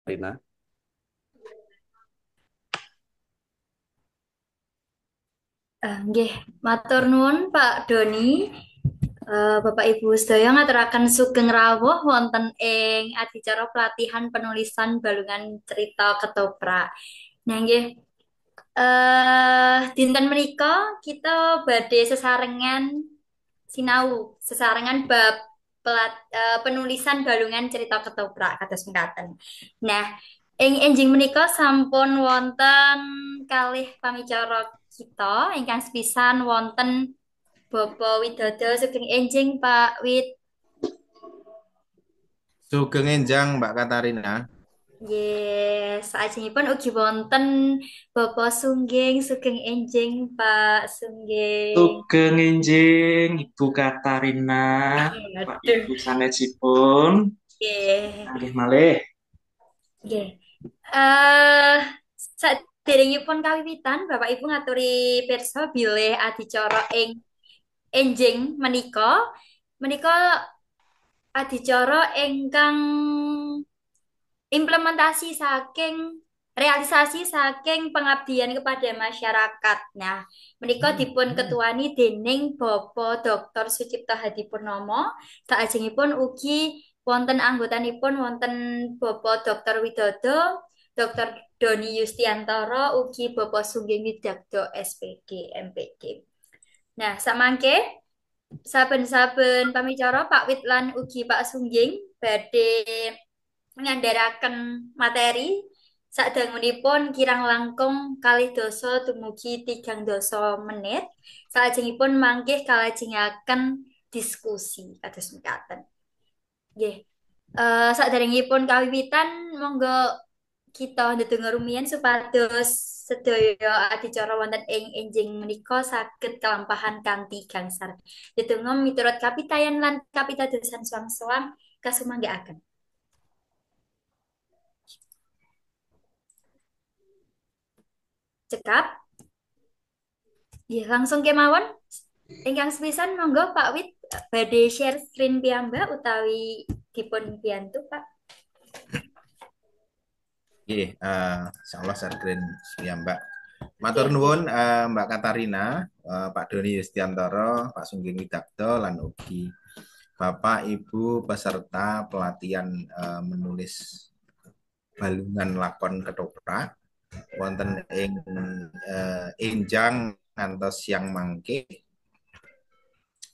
Rina. Nggih, matur nuwun Pak Doni. Bapak Ibu sedaya ngaturaken sugeng rawuh wonten ing adicara pelatihan penulisan balungan cerita ketoprak. Nah, nggih, dinten menika kita badhe sesarengan sinau sesarengan bab penulisan balungan cerita ketoprak kados mekaten. Nah, ing enjing menika sampun wonten kalih pamicara kita ingkang sepisan wonten Bapak Widodo sugeng enjing Pak Wid. Sugeng Enjang Mbak Katarina. Yes, saajengipun ugi wonten Bapak Sungging sugeng enjing Pak Sungging. Sugeng enjing Ibu Katarina, Pak Aduh, Ibu sanesipun, nggih. malih malih. Nggih. Eh, saderengipun kawiwitan Bapak Ibu ngaturi pirsa bilih adicara ing enjing menika menika adicara ingkang implementasi saking realisasi saking pengabdian kepada masyarakat. Nah, menika dipun ketuani dening Bapak Dr. Sucipto Hadipurnomo, saajengipun ugi wonten anggotanipun wonten Bapak Dr. Widodo, Dr. Doni Yustiantoro, ugi Bapak Sungging Widakdo SPG MPG. Nah, samangke saben-saben pamicara Pak Wit lan ugi Pak Sungging badhe ngandharaken materi sadangunipun kirang langkung kalih dasa dumugi 3 dasa menit. Salajengipun mangkih kalajengaken diskusi kados mekaten. Nggih. Saderengipun kawiwitan monggo kita ndedonga rumiyin supados sedaya adicara wonten ing enjing menika saged kalampahan kanthi gangsar. Ndedonga miturut kapitayan lan kapitadosan suang-suang kasumanggaaken. Cekap. Ya, langsung kemawon. Ingkang sepisan monggo Pak Wit badhe share screen piyambak utawi dipun biyantu Pak. Nggih, insyaallah sareng ya Mbak. Matur Nggih, nggih. nuwun Mbak Katarina, Pak Doni Yustiantoro, Pak Sungging Widakdo lan ugi Bapak Ibu peserta pelatihan menulis balungan lakon ketoprak wonten ing enjang ngantos siang mangke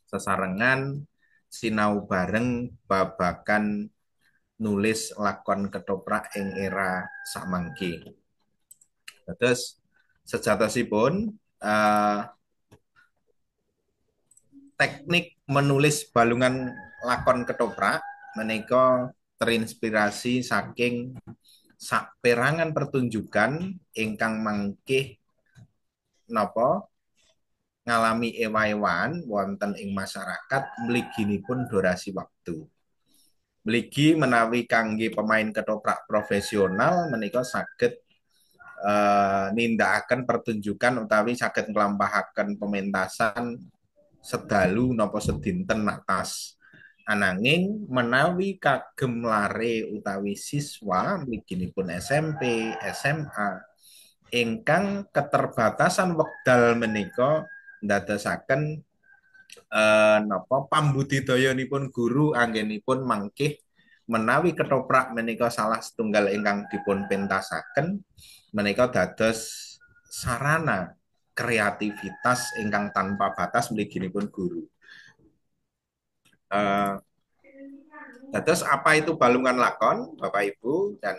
sesarengan sinau bareng babagan nulis lakon ketoprak ing era samangke. Terus sejatosipun eh, teknik menulis balungan lakon ketoprak menika terinspirasi saking saperangan pertunjukan ingkang mangkih napa ngalami ewa-ewan wonten ing masyarakat mliginipun durasi waktu. Mligi menawi kangge pemain ketoprak profesional menika saged nindakaken pertunjukan utawi saged nglampahaken pementasan sedalu napa sedinten naktas. Ananging menawi kagem lare utawi siswa mliginipun SMP, SMA ingkang keterbatasan wekdal menika ndadosaken napa pambudidayanipun guru anggenipun mangkih menawi ketoprak menika salah setunggal ingkang dipun pentasaken menika dados sarana kreativitas ingkang tanpa batas mliginipun guru. Uh, Dados apa itu balungan lakon, Bapak Ibu dan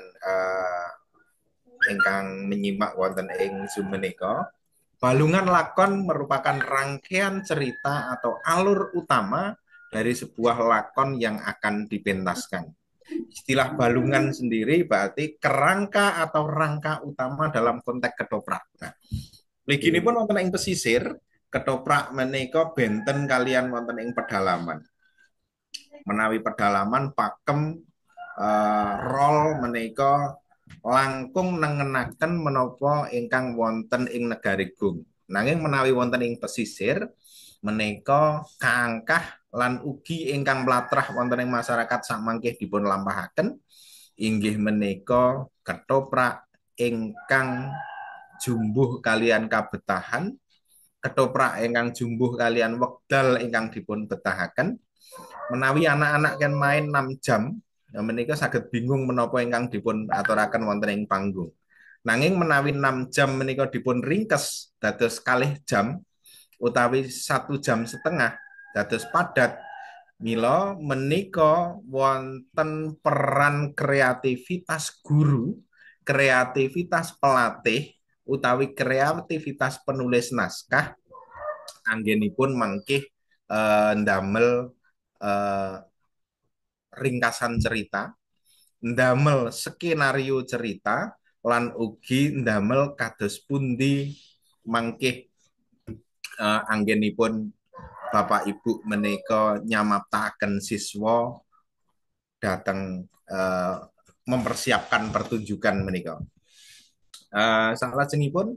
ingkang menyimak wonten ing Zoom menika? Balungan lakon merupakan rangkaian cerita atau alur utama dari sebuah lakon yang akan dipentaskan. Istilah balungan sendiri berarti kerangka atau rangka utama dalam konteks ketoprak. Nah, begini pun wonten ing pesisir, ketoprak menika benten kalian wonten ing pedalaman. Menawi pedalaman pakem rol menika langkung nengenaken menapa ingkang wonten ing negarigung. Nanging menawi wonten ing pesisir menika kaangkah lan ugi ingkang mlatrah wonten ing masyarakat samangkih dipun lampahaken inggih menika ketoprak ingkang jumbuh kalian kabetahan, ketoprak ingkang jumbuh kalian wekdal ingkang dipun betahaken. Menawi anak-anak kan main 6 jam, ya menika saged bingung menapa ingkang dipun aturaken wonten ing panggung. Nanging menawi 6 jam menika dipun ringkes dados kalih jam utawi 1,5 jam dados padat, mila menika wonten peran kreativitas guru, kreativitas pelatih utawi kreativitas penulis naskah anggenipun mangkih ndamel eh, ringkasan cerita, ndamel skenario cerita, lan ugi ndamel kados pundi mangkih anggenipun Bapak Ibu menika nyamaptaken siswa datang mempersiapkan pertunjukan menika. Salajengipun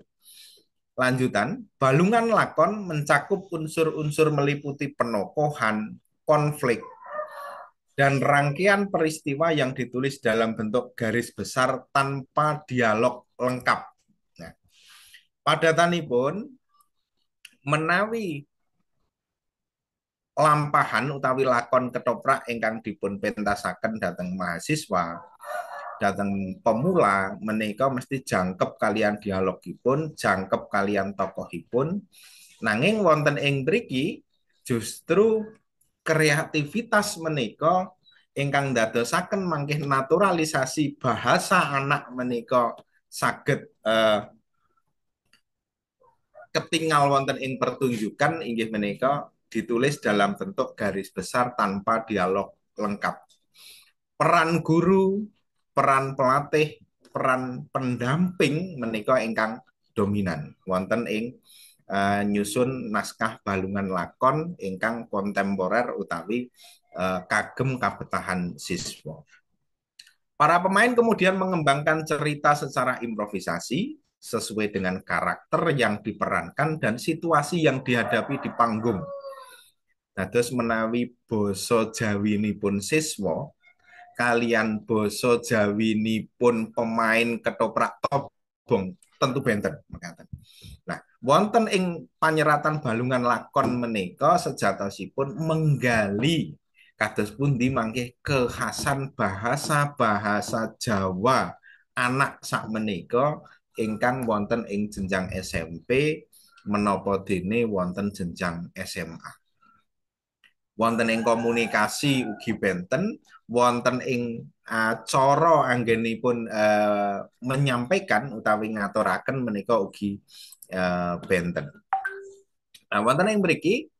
lanjutan, balungan lakon mencakup unsur-unsur meliputi penokohan, konflik, dan rangkaian peristiwa yang ditulis dalam bentuk garis besar tanpa dialog lengkap. Nah, padatanipun menawi lampahan utawi lakon ketoprak ingkang dipun pentasaken dhateng mahasiswa, dhateng pemula menika mesti jangkep kalian dialogipun, jangkep kalian tokohipun. Nanging wonten ing mriki justru kreativitas menika ingkang dadosaken mangkih naturalisasi bahasa anak menika saged ketinggal wonten ing pertunjukan inggih menika ditulis dalam bentuk garis besar tanpa dialog lengkap. Peran guru, peran pelatih, peran pendamping menika ingkang dominan wonten ing nyusun naskah balungan lakon ingkang kontemporer utawi kagem kabetahan siswa. Para pemain kemudian mengembangkan cerita secara improvisasi sesuai dengan karakter yang diperankan dan situasi yang dihadapi di panggung. Dados menawi basa Jawinipun siswa kalian basa Jawinipun pemain ketoprak tobong tentu benten mekaten. Nah, wonten ing panyeratan balungan lakon menika sejatosipun menggali kados pundi mangke kekhasan bahasa-bahasa Jawa anak sak menika ingkang wonten ing jenjang SMP menapa dene wonten jenjang SMA. Wonten ing komunikasi ugi benten, wonten ing cara anggenipun menyampaikan utawi ngaturaken menika ugi benten. Nah, wonten ing mriki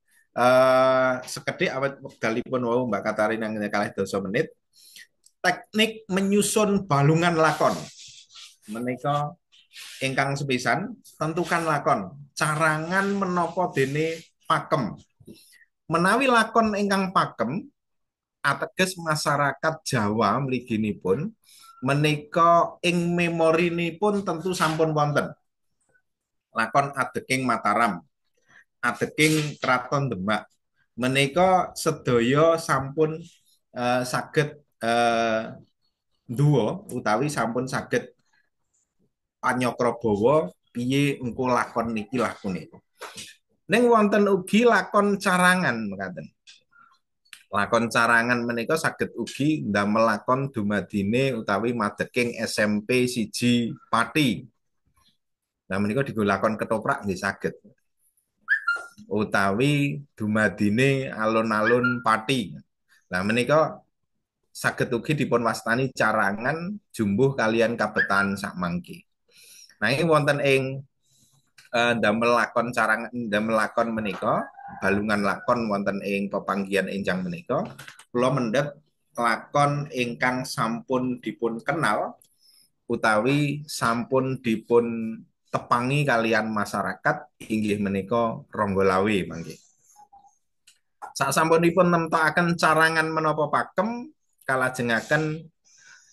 sekedhik awet wekdalipun wau Mbak Katarina kalih 12 menit. Teknik menyusun balungan lakon menika ingkang sepisan tentukan lakon, carangan menapa dene pakem. Menawi lakon ingkang pakem ateges masyarakat Jawa mliginipun menika ing memorinipun tentu sampun wonten lakon Adeking Mataram, Adeking Kraton Demak menika sedaya sampun saged duo utawi sampun saged panyokrabawa piye engko lakon niki lakune. Ning wonten ugi lakon carangan mekaten. Lakon carangan menika saged ugi ndamel lakon dumadine utawi madeking SMP siji Pati. Nah menika digo lakon ketoprak nggih saged. Utawi dumadine alun-alun Pati. Nah menika saged ugi dipun wastani carangan jumbuh kalian kabetahan sakmangke. Nah ini wonten ing ndamel lakon carangan ndamel lakon menika balungan lakon wonten ing pepanggihan enjang menika kula mendhet lakon ingkang sampun dipun kenal utawi sampun dipun tepangi kalian masyarakat inggih menika Ronggolawe mangke. Sasampunipun nemtokaken carangan menapa pakem kalajengaken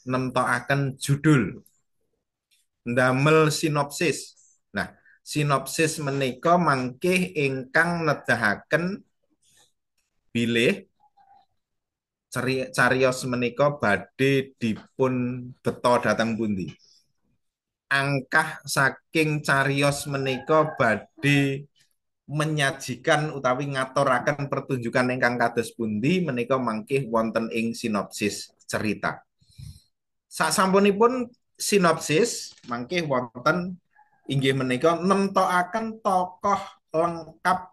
nemtokaken judul ndamel sinopsis. Nah, sinopsis menika mangke ingkang nedahaken bilih Cariyos menika badhe dipun beto dhateng pundi? Angkah saking cariyos menika badhe menyajikan utawi ngaturaken pertunjukan ingkang kados pundi menika mangkih wonten ing sinopsis cerita. Sasampunipun sinopsis mangkih wonten inggih menika nemtokaken tokoh lengkap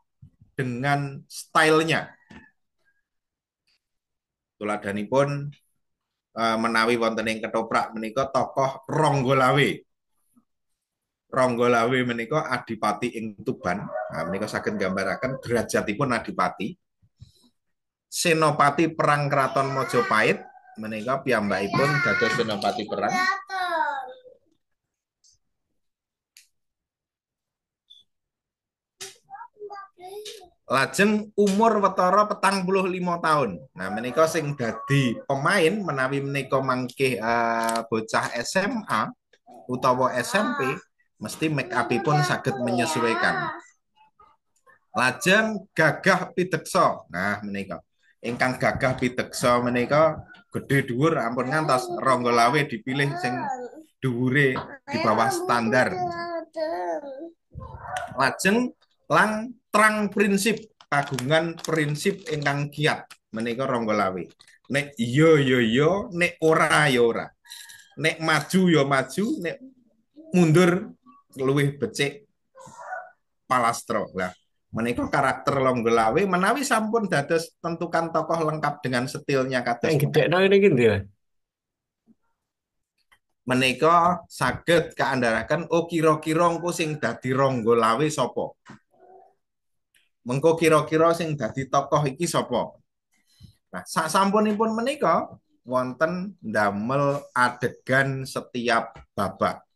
dengan stylenya. Tuladanipun menawi wonten ing ketoprak menika tokoh Ronggolawe. Ronggolawe menika adipati ing Tuban. Nah, menika saged nggambaraken derajatipun adipati. Senopati perang Kraton Mojopahit menika piyambakipun dados senopati perang. Lajeng umur watara 45 tahun. Nah, menika sing dadi pemain menawi menika mangkih bocah SMA utawa SMP mesti make upipun saged menyesuaikan. Lajeng Gagah Pideksa. Nah, menika ingkang Gagah Pideksa menika gedhe dhuwur ampun ngantos Ronggolawe dipilih sing dhuwure di bawah standar. Lajeng lang terang prinsip kagungan prinsip ingkang kiat menika Ronggolawe. Nek iya ya iya, nek ora ya ora. Nek maju ya maju, nek mundur luwih becik palastro. Lah menika karakter Ronggolawe menawi sampun dados tentukan tokoh lengkap dengan stilnya kados Gede no ini gitu ya. menika saged kaandharaken kira-kira engko sing dadi Ronggolawe sapa. Mengko kira-kira sing dadi tokoh iki sapa? Nah, sasampunipun menika wonten ndamel adegan setiap babak.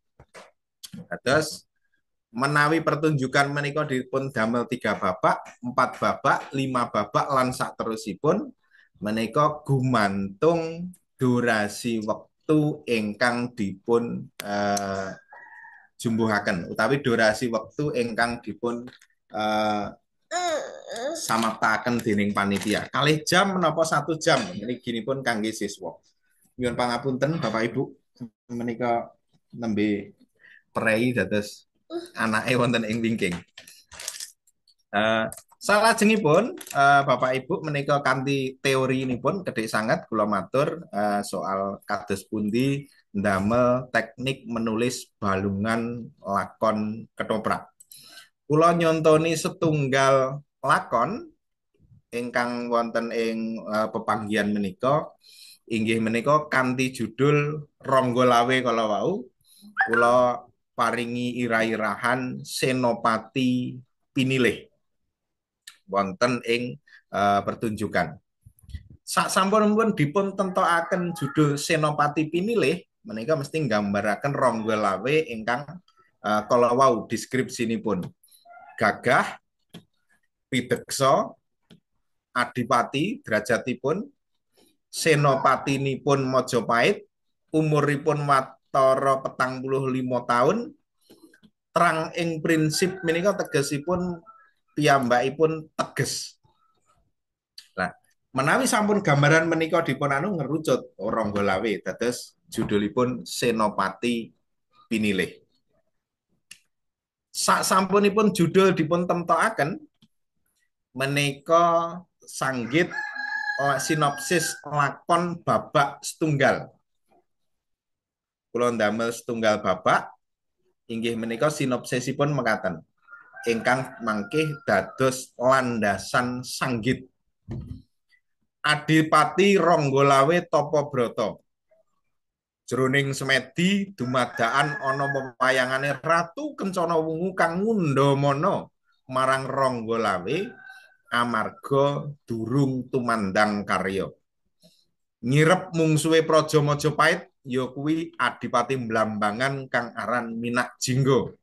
Terus menawi pertunjukan menika dipun damel 3 babak, 4 babak, 5 babak lan saterusipun menika gumantung durasi wektu ingkang dipun jumbuhaken utawi durasi wektu ingkang dipun samaptaken dening panitia. Kalih jam menapa 1 jam mriginipun kangge siswa. Nyuwun pangapunten Bapak Ibu menika nembe prei dados anake wonten ing wingking. Salajengipun Bapak Ibu menika kanthi teorinipun kedhik sanget kula matur soal kados pundi ndamel teknik menulis balungan lakon ketoprak. Kula nyontoni setunggal lakon ingkang wonten ing pepanggihan menika inggih menika kanthi judul Ronggolawe kala wau kula paringi irah-irahan Senopati Pinilih wonten ing pertunjukan. Sasampunipun dipun tentokaken judul Senopati Pinilih menika mesti nggambaraken Ronggolawe ingkang kala wau deskripsinipun. Gagah, pideksa, adipati derajatipun, senopatinipun Mojopahit, umuripun watara 45 tahun, terang ing prinsip menika tegesipun piyambakipun teges. Nah, menawi sampun gambaran menika dipun ngerucut Ronggolawe dados judulipun Senopati Pinilih. Sasampunipun judul dipun temtokaken menika sanggit sinopsis lakon babak setunggal. Kula ndamel setunggal babak inggih menika sinopsisipun mekaten. Ingkang mangkih dados landasan sanggit. Adipati Ronggolawe Topobrata. Jroning semedi dumadakan ana wewayangane Ratu Kencana Wungu kang ngundhamana marang Ronggolawe amarga durung tumandang karya. Nyirep mungsuhe Praja Majapahit ya kuwi Adipati Blambangan kang aran Minak Jingga.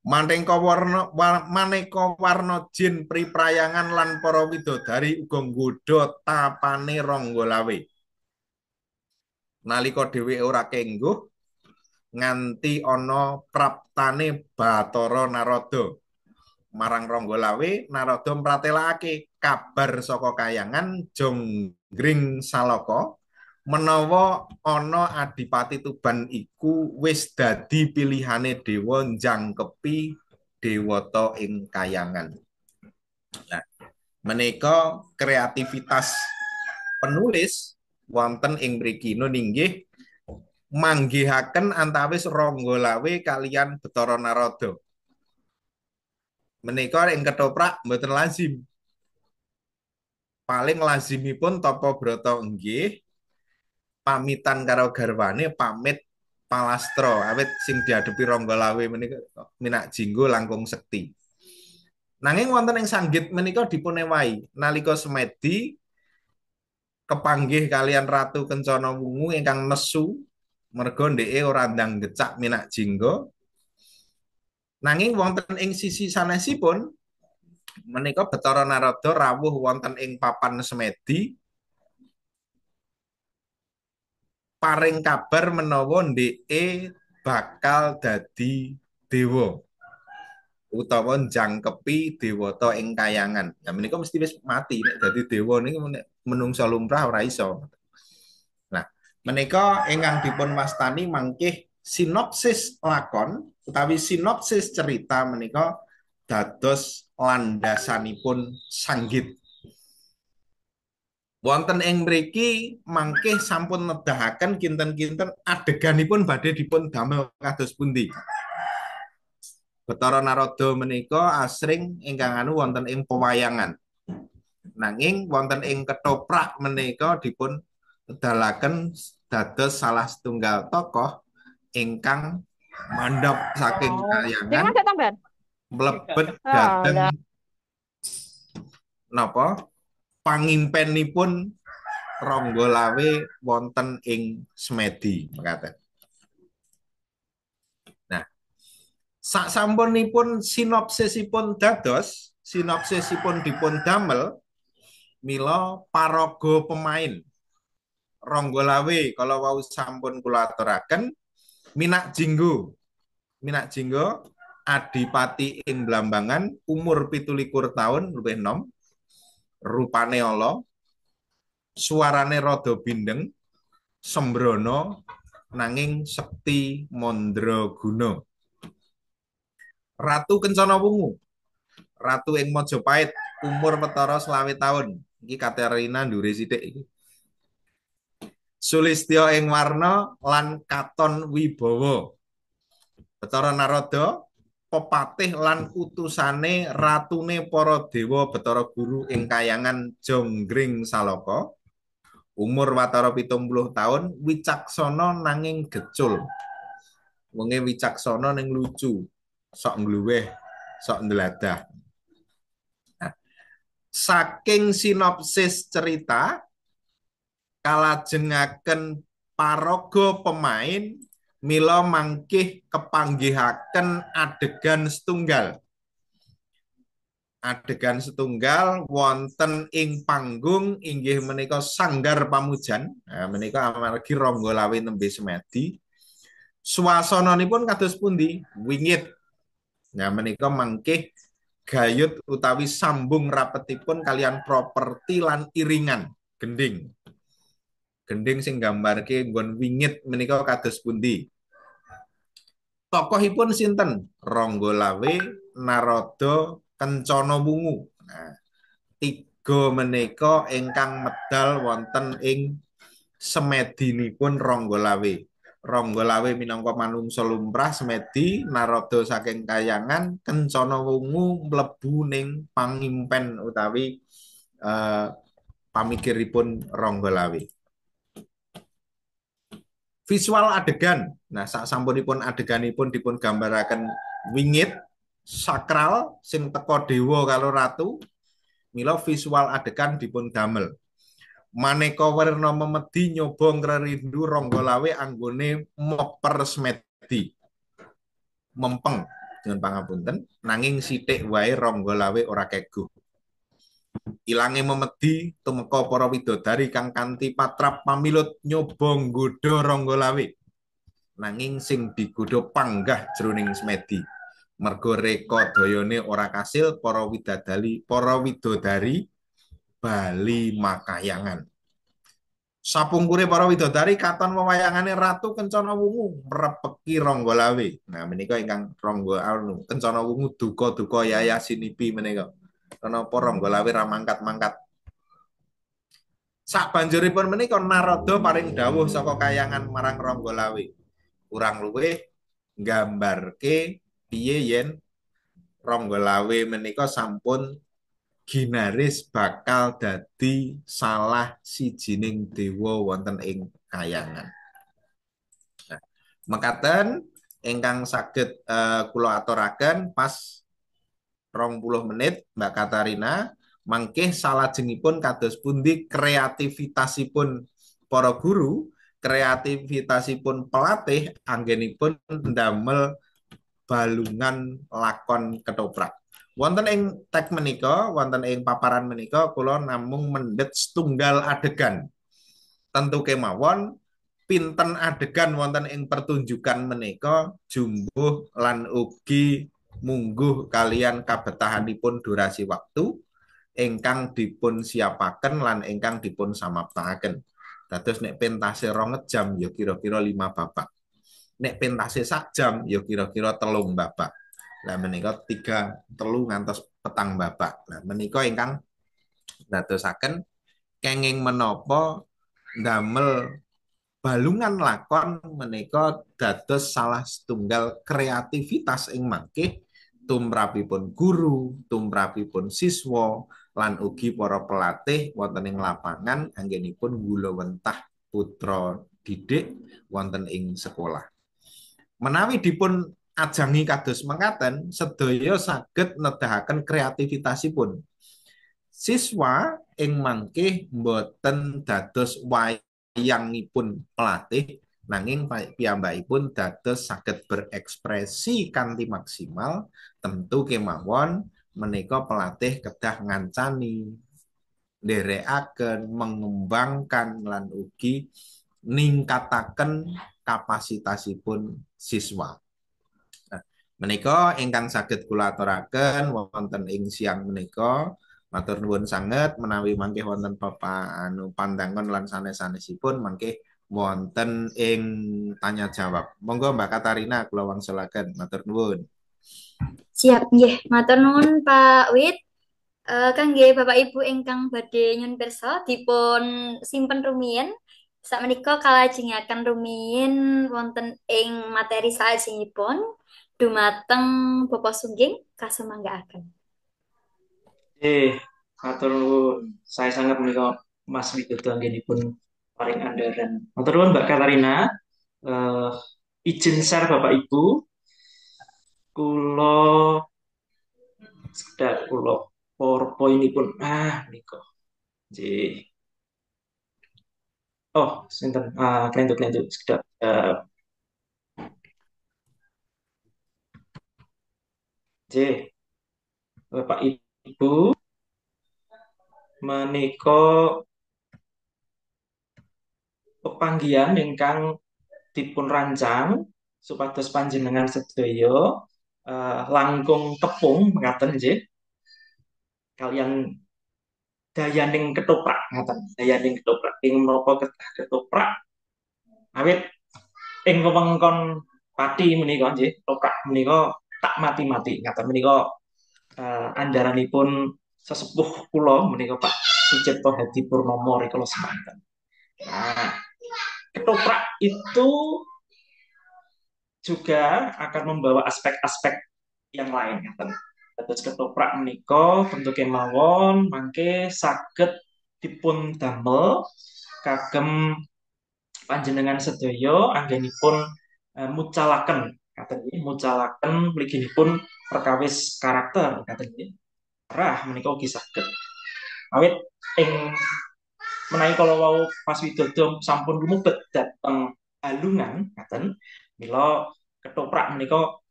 Maneka warna jin priprayangan lan para widodari uga nggodha tapane Ronggolawe. Nalika dheweke ora kengguh nganti ana praptane Bathara Narada. marang Ranggalawe Narada mratelakake kabar saka kayangan Jonggring Saloka menawa ana Adipati Tuban iku wis dadi pilihane dewa njangkepi dewata ing kayangan. Nah, menika kreativitas penulis wonten ing mriki ninggih manggihaken antawis Ranggalawe kaliyan Bathara Narada. Menika ing ketoprak mboten lazim. Paling lazimipun tapa brata inggih pamitan karo garwane pamit palastra awit sing diadepi Ranggalawe menika minak jinggo langkung sekti. Nanging wonten ing sanggit menika dipun ewahi nalika Semedi kepanggih kalian Ratu Kencana Wungu ingkang nesu merga ndeke ora ndang gecak minak jinggo. Nanging wonten ing sisi sanesipun menika Bathara Narada rawuh wonten ing papan Semedi paring kabar menawa ndeke bakal dadi dewa utawa njangkepi dewata ing kayangan. Nah menika mesti wis mati nek dadi dewa niki menungsa lumrah ora iso. Nah, menika ingkang dipun wastani mangkih sinopsis lakon utawi sinopsis cerita menika dados landasanipun sanggit. Wonten ing mriki mangkih sampun nedahaken kinten-kinten adeganipun badhe dipun damel kados pundi. Bathara Narada menika asring ingkang wonten ing pewayangan. Nanging wonten ing ketoprak menika dipun dalaken dados salah setunggal tokoh ingkang mandhap saking kayangan mlebet dhateng napa pangimpenipun Ranggalawe wonten ing Semedi mekaten. Nah, sasampunipun sinopsisipun dados, sinopsisipun dipun damel mila paraga pemain Ranggalawe kala wau sampun kula aturaken minak jinggo. Minak jinggo adipati ing Blambangan umur 17 taun luwih enom. Rupane ala, suarane rada bindeng, sembrono nanging sekti mandraguna. Ratu Kencana Wungu, ratu ing Majapahit umur watara 20 taun. Iki Katerina ndure sithik iki. Sulistya ing warna lan katon wibawa. Bathara Narada pepatih lan utusane ratune para dewa Bathara Guru ing kayangan Jonggring Saloka. Umur watara 70 taun, wicaksana nanging gecul. Wonge wicaksana ning lucu, sok ngluweh, sok ndeladah. Nah, saking sinopsis cerita kalajengaken paraga pemain mila mangkih kepanggihaken adegan setunggal. Adegan setunggal wonten ing panggung inggih menika Sanggar Pamujan. Nah, menika amargi Ranggalawe nembe Semedi. Suasananipun kados pundi? Wingit. Nah, menika mangkih gayut utawi sambung rapetipun kalian properti lan iringan gending. Gending sing gambarke nggon wingit menika kados pundi? Tokohipun sinten? Ranggalawe, Narada, Kencana Wungu. Nah, tiga menika ingkang medal wonten ing Semedinipun Ranggalawe. Ranggalawe minangka manungsa lumrah Semedi, Narada saking kayangan, Kencana Wungu mlebu ning pangimpen utawi pamikiripun Ranggalawe. Visual adegan. Nah, sasampunipun adeganipun dipun gambaraken wingit sakral sing teka dewa karo ratu. Mila visual adegan dipun damel. Maneka werna memedi nyoba ngrerindu Ranggalawe anggone meper Semedi. Mempeng dengan pangapunten nanging sithik wae Ranggalawe ora keguh. Ilange memedi tumeka para widodari kang kanthi patrap pamilut nyoba nggodha Ranggalawe. Nanging sing digodha panggah jroning Semedi. Mergo reka dayane ora kasil para widodari bali makayangan. Sapungkure para widodari katon wewayangane Ratu Kencana Wungu mrepeki Ranggalawe. Nah, menika ingkang Kencana Wungu duka-duka yaya sinipi menika. Kenapa Ranggalawe ra mangkat-mangkat? Sabanjuripun menika Narada paring dawuh saka kayangan marang Ranggalawe. Kurang luwih nggambarke piye yen Ranggalawe menika sampun ginaris bakal dadi salah sijining dewa wonten ing kayangan. Nah, mekaten ingkang saged kula aturaken pas 20 menit Mbak Katarina mangkih salajengipun kados pundi kreativitasipun para guru, kreativitasipun pelatih anggenipun ndamel balungan lakon ketoprak. Wonten ing tek menika, wonten ing paparan menika kula namung mendhet setunggal adegan. Tentu kemawon pinten adegan wonten ing pertunjukan menika jumbuh lan ugi mungguh kalian kabetahanipun durasi waktu ingkang dipun siapaken lan ingkang dipun samaptahaken. Dados nek pentase 2 jam ya kira-kira 5 babak. Nek pentase sak jam ya kira-kira 3 babak. Lah menika 3 ngantos 4 babak. Nah menika ingkang dadosaken kenging menapa ndamel balungan lakon menika dados salah setunggal kreativitas ing mangkih tumrapipun guru, tumrapipun siswa lan ugi para pelatih wonten ing lapangan anggenipun gulawentah putra didik wonten ing sekolah. Menawi dipun ajangi kados mekaten, sedaya saged nedahaken kreativitasipun. Siswa ing mangkih boten dados wayangipun pelatih nanging piyambakipun dados saged berekspresi kanthi maksimal tentu kemawon menika pelatih kedah ngancani nderekaken mengembangkan lan ugi ningkataken kapasitasipun siswa. Nah, menika ingkang saged kula aturaken wonten ing siang menika. Matur nuwun sanget menawi mangke wonten pandangan lan sanes-sanesipun mangke wonten ing tanya jawab. Monggo Mbak Katarina kula wangsulaken. Matur nuwun. Siap nggih, matur nuwun Pak Wit. Kangge Bapak Ibu ingkang badhe nyun pirsa dipun simpen rumiyin. Sakmenika kalajengaken rumiyin wonten ing materi salajengipun dumateng Bapak Sungging kasemanggaaken. Matur nuwun. Saya sangat menika Mas Widodo anggenipun paring andharan. Matur nuwun Mbak Katarina. Eh, izin share Bapak Ibu, kula sekedar kula PowerPoint-ipun. Nika. Nggih. Oh, sinten? Klentu-klentu sekedar. Nggih. Bapak Ibu menika pepanggihan ingkang dipun rancang supados panjenengan sedaya langkung tepung mekaten nggih kalian dayaning ketoprak ngaten dayaning ketoprak ing menapa ketoprak awit ing wewengkon Pati menika nggih ketoprak menika tak mati-mati ngaten menika andharanipun sesepuh kula menika Pak Sucipto Hadi Purnomo rikala semanten. Nah, ketoprak itu juga akan membawa aspek-aspek yang lain ngaten. Dados ketoprak menika bentuk kemawon mangke saged dipun damel kagem panjenengan sedaya anggenipun mucalaken ngaten nggih mucalaken mliginipun perkawis karakter ngaten nggih. Rah menika ugi saged. Awit ing menawi kala wau Mas Widodo sampun lumebet dhateng balungan ngaten mila ketoprak menika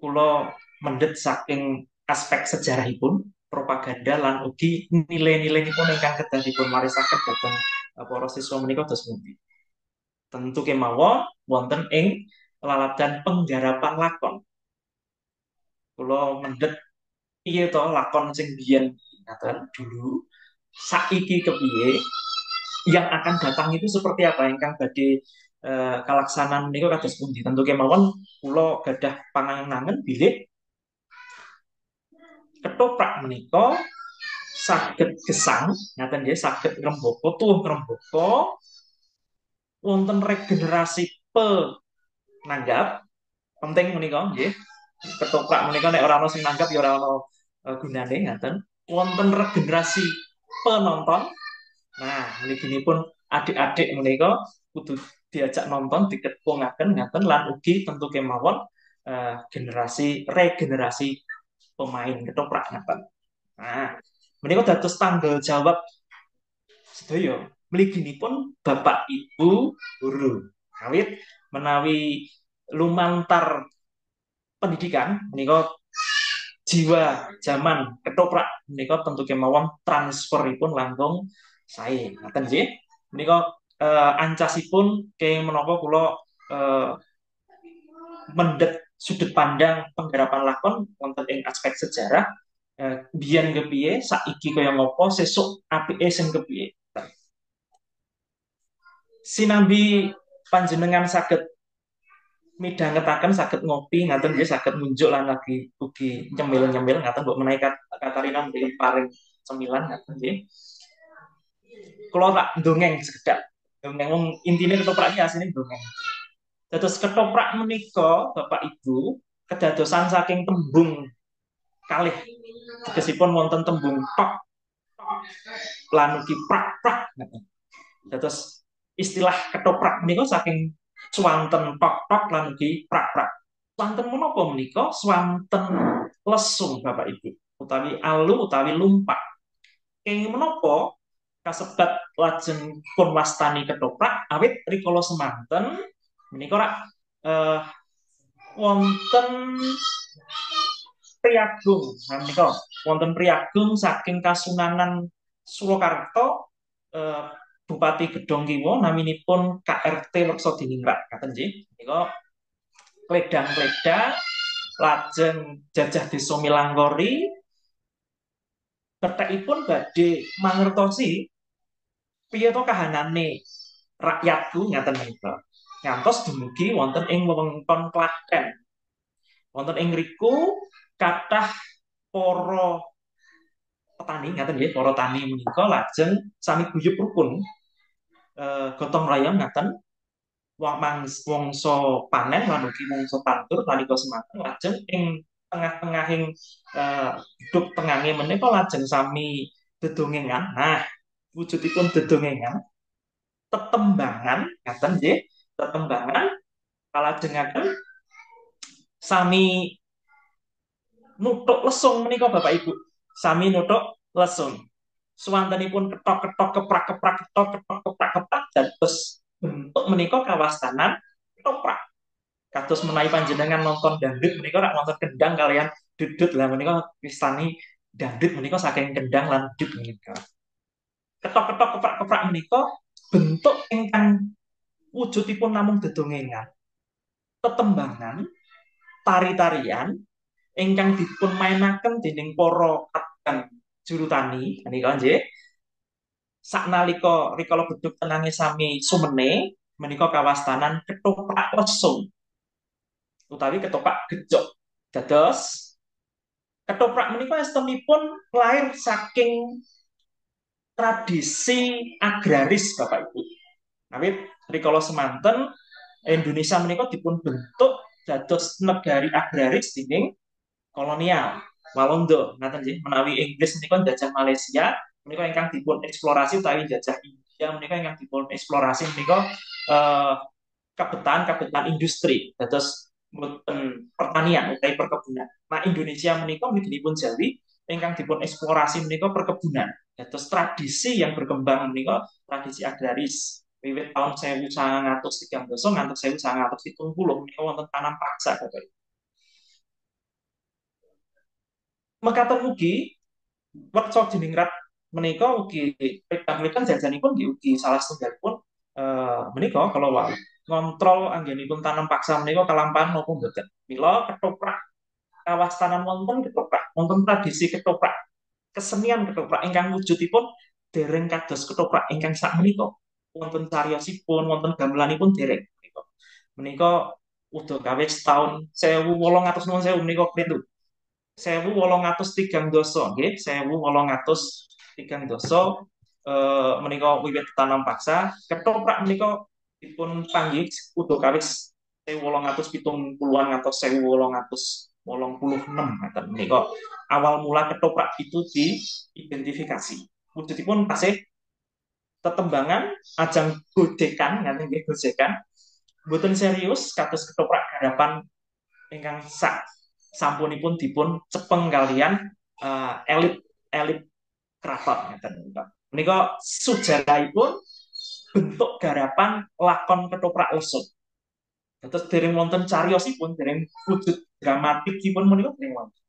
kula mendhet saking aspek sejarahipun propaganda lan ugi nilai-nilainipun ingkang kedah dipun warisaken dhateng para siswa menika dos pundi. Tentu kemawon wonten ing laladan penggarapan lakon. kula mendhet piye to lakon sing biyen ngaten dulu, saiki kepiye, yang akan datang itu seperti apa ingkang badhe kalaksanan menika kados pundi. Tentu kemawon kula gadah pangangen bilih ketoprak menika saged gesang ngaten nggih, saged ngrembaka tuwuh ngrembaka wonten regenerasi penanggap penting menika nggih. Ketoprak menika nek ora ana sing nanggap ya ora ana gunane ngaten. Wonten regenerasi penonton. Nah, mliginipun adik-adik menika kudu diajak nonton dikepungaken ngaten lan ugi tentu kemawon regenerasi pemain ketoprak ngaten. Nah, menika dados tanggal jawab sedaya mliginipun Bapak Ibu guru. Awit menawi lumantar pendidikan menika jiwa zaman ketoprak menika tentu kemawon transferipun langkung sae. Ngaten nggih. Menika ancasipun kenging menapa kula mendhet sudut pandang penggarapan lakon wonten ing aspek sejarah biyen kepiye, saiki kaya ngopo, sesuk apike sing kepiye. Sinambi panjenengan saged midhangetaken saged ngopi ngaten nggih saged ngunjuk lan lagi ugi nyemil-nyemil ngaten mbok menawi Katarina mriki paring cemilan ngaten nggih. Kula tak ndongeng sekedhap. Ndongeng wong intine ketoprak iki asline ndongeng. Dados ketoprak menika Bapak Ibu kedadosan saking tembung kalih. Tegesipun wonten tembung tok lan ugi prak-prak ngaten. Dados istilah ketoprak menika saking swanten tok-tok lan ugi prak-prak. Swanten menapa menika? Swanten lesung Bapak Ibu, utawi alu utawi lumpak. Kenging menapa kasebat lajeng pun wastani ketoprak awit rikala semanten menika rak wonten priagung. Nah menika wonten priagung saking Kasunanan Surakarta Bupati Gedhong Kiwa naminipun KRT Leksa Diningrat ngaten nggih. Menika kledang-kledang lajeng jajah desa Milanggori kethekipun badhe mangertosi piye to kahanane rakyatku ngaten menika. Ngantos dumugi wonten ing wewengkon Klaten. Wonten ing ngriku kathah para petani ngaten nggih, para tani menika lajeng sami guyub rukun gotong royong ngaten wangsa panen lan ugi mangsa tandur nalika semanten lajeng ing tengah-tengahing hidup tengange menika lajeng sami dedongengan. Nah, wujudipun dedongengan tetembangan ngaten nggih, tetembangan kalajengaken sami nutuk lesung menika Bapak Ibu. Sami nutuk lesung. Swantenipun ketok-ketok keprak-keprak ketok-ketok keprak-keprak dados bentuk menika kawastanan ketoprak. Kados menawi panjenengan nonton dangdut menika rak wonten kendang kalian dudut lah menika pistani dangdut menika saking kendang lan dudut menika. Ketok-ketok keprak-keprak menika bentuk ingkang wujudipun namung dedongengan. Tetembangan, tari-tarian ingkang dipun mainaken dening para kadang juru tani menika nggih. Saknalika rikala bedhug tenange sami sumene menika kawastanan ketoprak lesung utawi ketoprak gejok. Dados ketoprak menika estunipun lair saking tradisi agraris Bapak Ibu. Awit rikala semanten Indonesia menika dipun bentuk dados negari agraris dening kolonial Walanda ngaten nggih. Menawi Inggris menika njajah Malaysia menika ingkang dipun eksplorasi utawi njajah India menika ingkang dipun eksplorasi menika kabetan industri dados mboten pertanian utawi perkebunan. Nah Indonesia menika mliginipun Jawi ingkang dipun eksplorasi menika perkebunan. Dados tradisi yang berkembang menika tradisi agraris. Wiwit tahun 1930 ngantos 1970 menika wonten tanam paksa Bapak. Mekaten ugi Wersa Diningrat menika ugi pekang jajanipun nggih ugi salah setunggalipun menika kalau ngontrol anggenipun tanam paksa menika kalampahan napa mboten. Mila ketoprak kawastanan wonten ketoprak, wonten tradisi ketoprak, kesenian ketoprak ingkang wujudipun dereng kados ketoprak ingkang sakmenika. Wonten cariyosipun, wonten gamelanipun dereng menika. Menika udakawis taun 1800 nuwun sewu menika pintu. 1830 nggih, 1830 menika wiwit tanam paksa ketoprak menika dipun panggih udakawis 1870-an ngantos 1886 ngaten menika awal mula ketoprak itu diidentifikasi. Wujudipun tasih tetembangan ajang gojekan ngaten nggih gojekan. Mboten serius kados ketoprak garapan ingkang sampunipun dipun cepeng kalian elit keraton ngeten menika. Menika sujarahipun bentuk garapan lakon ketoprak lesut. Terus dereng wonten cariyosipun, dereng wujud dramatikipun menika dereng wonten.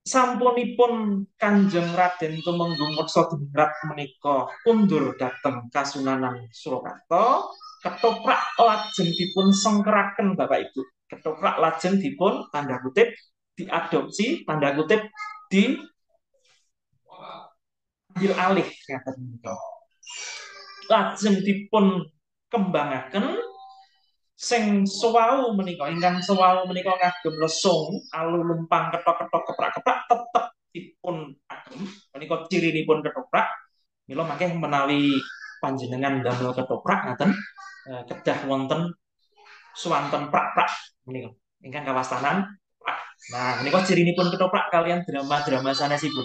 Sampunipun Kanjeng Raden Tumenggung Wersadiningrat menika kundur dhateng Kasunanan Surakarta, ketoprak lajeng dipun sengkeraken Bapak Ibu. Ketoprak lajeng dipun tanda kutip diadopsi, tanda kutip diambil alih ngaten menika. Lajeng dipun kembangaken sing sewau menika ingkang sewau menika ngagem lesung alu lempang ketok-ketok keprak-keprak tetep dipun agem menika cirinipun ketoprak. Mila mangke menawi panjenengan damel ketoprak ngaten kedah wonten swanten prak-prak menika ingkang kawastanan prak. Nah menika cirinipun ketoprak kalian drama-drama sanesipun.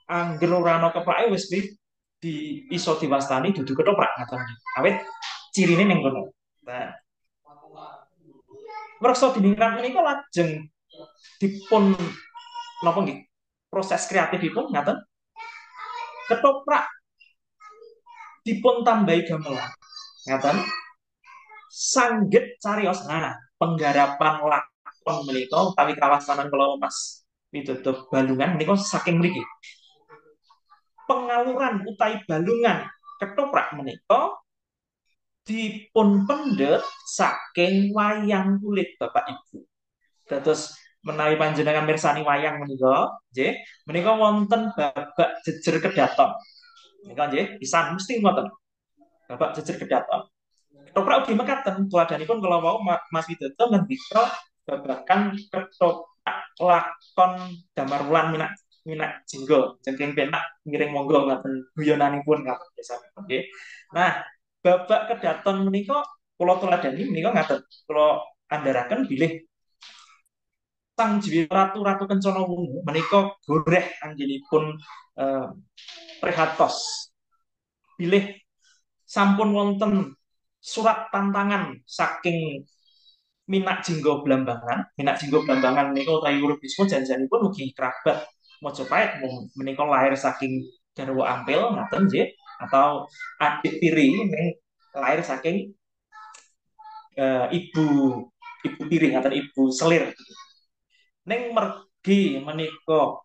Angger ora ana keprake wis di iso diwastani dudu ketoprak ngaten. Awit cirine ning kono. Nah Wersadiningrat menika lajeng dipun napa nggih proses kreatifipun ngaten ketoprak dipun tambahi gamelan ngaten sanggit cariyos. Nah penggarapan lakon menika utawi kawastanan kula pas pitutup balungan menika saking mriki pengaluran utawi balungan ketoprak menika dipun pendet saking wayang kulit Bapak Ibu. Dados menawi panjenengan mirsani wayang menika, nggih, menika wonten babak jejer kedaton. Menika nggih, pisan mesti wonten. Babak jejer kedaton. Ketoprak ugi mekaten, tuladhanipun kala wau Mas Widodo ngendika babakan ketoprak lakon damar wulan minak jinggo, jengking penak ngiring monggo ngaten guyonanipun ngaten biasanipun nggih. Nah, babak kedaton menika kula tuladhani menika ngaten. Kula andharaken bilih Sang Jwira Ratu Kencana Wungu menika goreh anggenipun prihatos. Bilih sampun wonten surat tantangan saking Minak Jinggo Blambangan. Minak Jinggo Blambangan menika utawi uripipun janjanipun ugi kerabat Mojopahit menika lahir saking garwa ampil ngaten nggih atau adik tiri lahir saking ibu tiri ngaten ibu selir. Ning mergi menika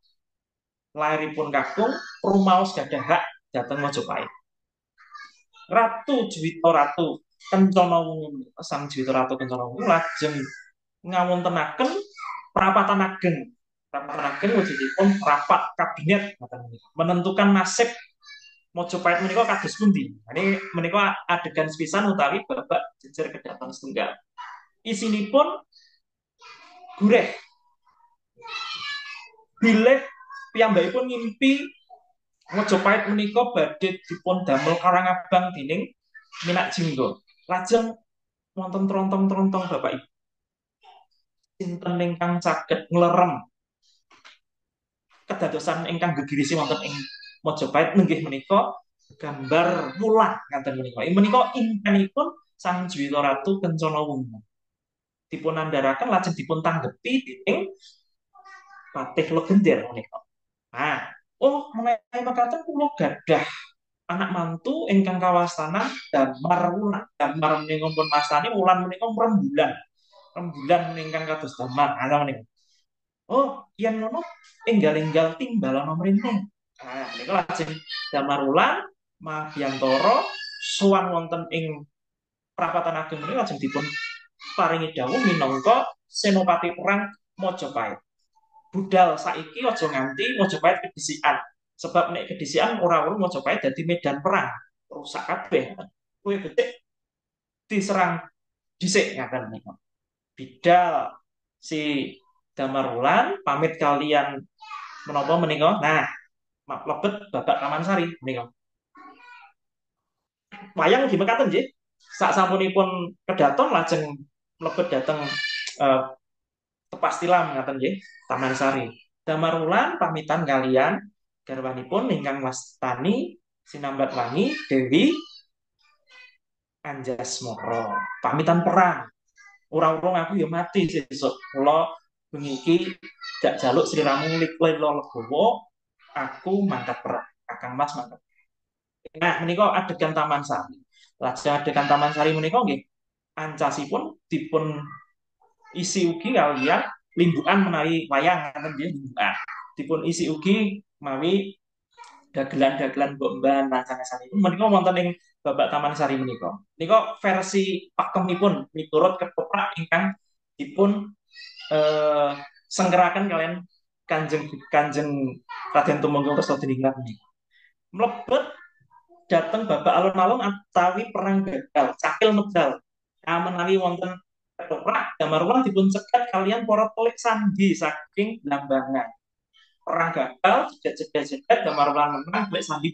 lairipun kakung rumaos gadah hak dhateng Mojopahit. Ratu Jwita Ratu Kencana Wungu Sang Jwita Ratu Kencana Wungu lajeng ngawontenaken prapatan ageng. Prapatan ageng wujudipun rapat kabinet menentukan nasib Mojopahit menika kados pundi. Ini menika adegan sepisan utawi babak jejer kedaton setunggal. Isinipun gureh. Bilih piyambakipun ngimpi Mojopahit menika badhe dipun damel Karangabang dening Minak Jinggo. Lajeng wonten trontong-trontong Bapak Ibu. Sinten ingkang saged nglerem kedadosan ingkang gegirisi wonten ing Mojopahit nenggih menika gambar wulan ngaten menika. Menika impenipun Sang Jwita Ratu Kencana Wungu. Dipun andharaken lajeng dipun tanggepi dening Patih Legender menika. Nah, menawi mekaten kula gadah anak mantu ingkang kawastanan damar wulan. Damar menika pun mastani wulan menika rembulan. Rembulan ingkang kados damar ana menika. Yen ngono enggal-enggal timbalan pemerintah. Nah, menika lajeng damar wulan Mahyantara sowan wonten ing prapatan ageng menika lajeng dipun paringi dawuh minangka Senopati Perang Mojopahit. Budal saiki aja nganti Mojopahit kedisian. Sebab nek kedisian ora-ora Mojopahit dadi medan perang. Rusak kabeh. Kowe becik diserang dhisik ngaten niku. Bidal si Damarwulan pamit kalian menapa menika. Nah, lebet babak Taman Sari menika. Wayang ugi mekaten nggih. Sak sampunipun kedaton lajeng mlebet dhateng eh, tepas tilam ngaten nggih, Taman Sari. Damarwulan pamitan kalian garwanipun ingkang wastani Sinambat Wangi Dewi Anjasmara. Pamitan perang. Urang-urang aku ya mati sesuk. Kula bengi iki jak jaluk sliramu lila legowo, aku mangkat perang. Kakang Mas mangkat. Nah, menika adegan Taman Sari. Lajeng adegan Taman Sari menika nggih ancasipun dipun isi ugi kalian limbukan menawi wayang ngaten nggih limbukan. Dipun isi ugi mawi dagelan-dagelan bomban rancane sari. Menika wonten ing babak Taman Sari menika. Nika versi pakemipun miturut ketoprak ingkang dipun eh, senggeraken kalian Kanjeng Kanjeng Raden Tumenggung Kersadiningrat menika. Mlebet dateng babak alun-alun atawi perang gagal, cakil medal. Menawi wonten ketoprak Damarwulan dipun cegat kalian para telik sandi saking Blambangan. Perang gagal, jedet-jedet Damarwulan menang, telik sandi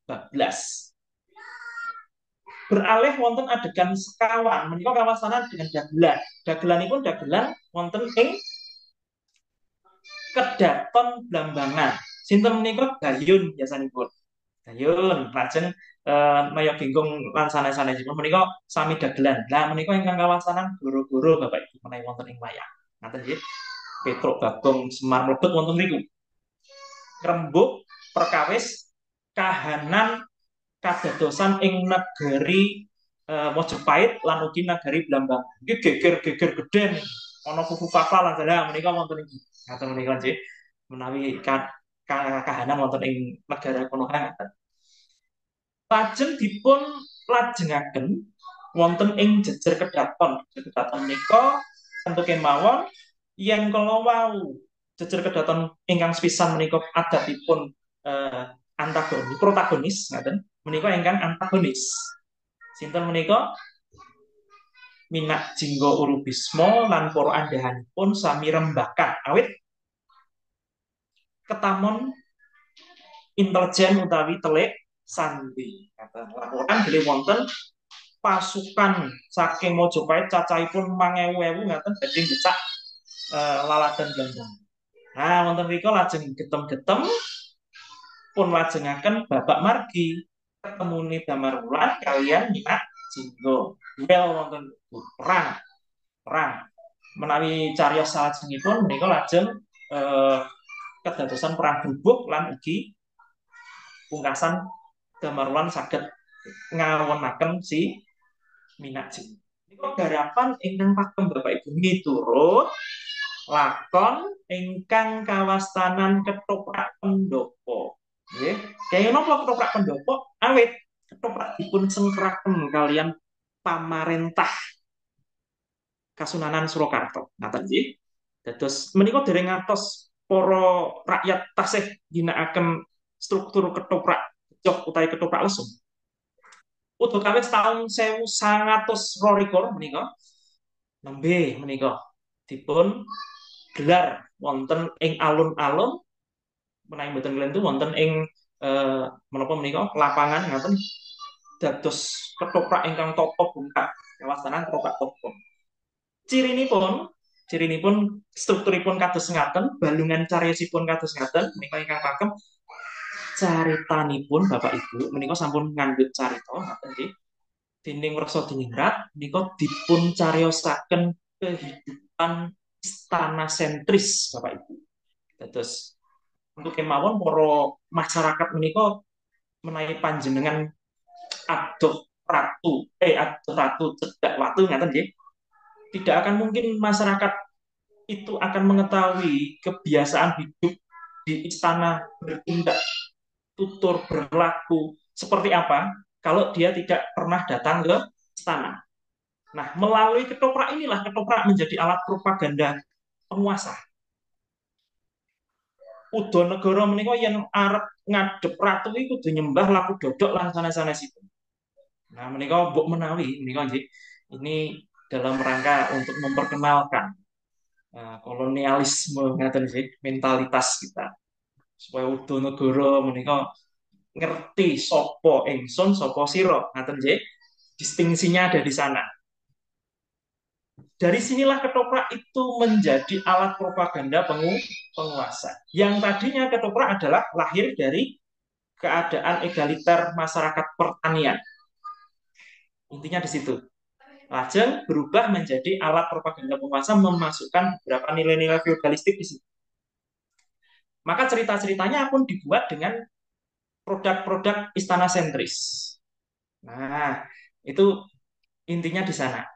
bablas. Beralih wonten adegan sekawan, menika kawasanan dengan dagelan. Dagelanipun dagelan wonten ing kedaton Blambangan. Sinten menika Gayun biasanipun. Gayun lajeng Maya Ginggung lan sanes-sanesipun menika sami dagelan. Lah menika ingkang kawasanan goro-goro Bapak Ibu menawi wonten ing wayang. Ngaten nggih. Petruk Bagong Semar mlebet wonten niku. Rembug perkawis kahanan kadadosan ing negeri Mojopahit lan ugi negeri Blambangan. Iki geger-geger gedhe nih. Ana kuku kapal lan dalah menika wonten iki. Ngaten menika nggih. Menawi kahanan wonten ing negara Konoha ngaten. Lajeng dipun lajengaken wonten ing jejer kedaton. Jejer kedaton menika tentu kemawon yen kala wau jejer kedaton ingkang sepisan menika adatipun antagonis protagonis ngaten menika ingkang antagonis. Sinten menika? Minak Jingga Urubisma lan para andhahanipun sami rembakan awit ketamon intelijen utawi telik sandi. Laporan bilih wonten pasukan saking Mojopahit cacahipun 5000 ngaten badhe becak laladan Blambangan. Nah, wonten mriku lajeng getem-getem pun lajengaken babak margi ketemune Damarwulan kalian Minak Jingga. Duel wonten perang. Menawi cariyos salajengipun menika lajeng kedadosan perang Bubuk lan ugi pungkasan Damarwulan saged ngawonaken si Minak Jingga. Niku garapan ingkang pakem Bapak Ibu miturut lakon ingkang kawastanan Ketoprak Pendopo. Nggih, kaya napa Ketoprak Pendopo? Awit ketoprak dipun sengkeraken kalian pamarentah Kasunanan Surakarta. Ngaten nggih. Dados menika dereng ngantos para rakyat tasih ginakaken struktur ketoprak jog utawi ketoprak lesung. Udul kawit tahun 1922 menika nembe menika dipun gelar wonten ing alun-alun menawi mboten kelentu wonten ing menapa menika lapangan ngaten dados ketoprak ingkang topo bungkak kawastanan ketoprak topo. Cirinipun strukturipun kados ngaten, balungan cariyosipun kados ngaten menika ingkang pakem caritanipun Bapak Ibu menika sampun ngandhut carita ngaten nggih. Dening Werksadiningrat menika dipun cariyosaken kehidupan istana sentris Bapak Ibu. Dados untuk kemawon para masyarakat menika menawi panjenengan adoh ratu cedak watu ngaten nggih. Tidak akan mungkin masyarakat itu akan mengetahui kebiasaan hidup di istana bertindak tutur berlaku seperti apa kalau dia tidak pernah datang ke istana. Nah, melalui ketoprak inilah ketoprak menjadi alat propaganda penguasa. Udo negara menika yang arep ngadep ratu iku kudu nyembah laku dodok lan sanes-sanesipun. Nah, menika mbok menawi menika nggih ini dalam rangka untuk memperkenalkan kolonialisme ngaten sih mentalitas kita supaya udo negara menika ngerti sopo ingsun sopo siro ngaten nggih distingsinya ada di sana. Dari sinilah ketoprak itu menjadi alat propaganda penguasa. Yang tadinya ketoprak adalah lahir dari keadaan egaliter masyarakat pertanian. Intinya di situ. Lajeng berubah menjadi alat propaganda penguasa memasukkan beberapa nilai-nilai feudalistik di situ. Maka cerita-ceritanya pun dibuat dengan produk-produk istana sentris. Nah, itu intinya di sana.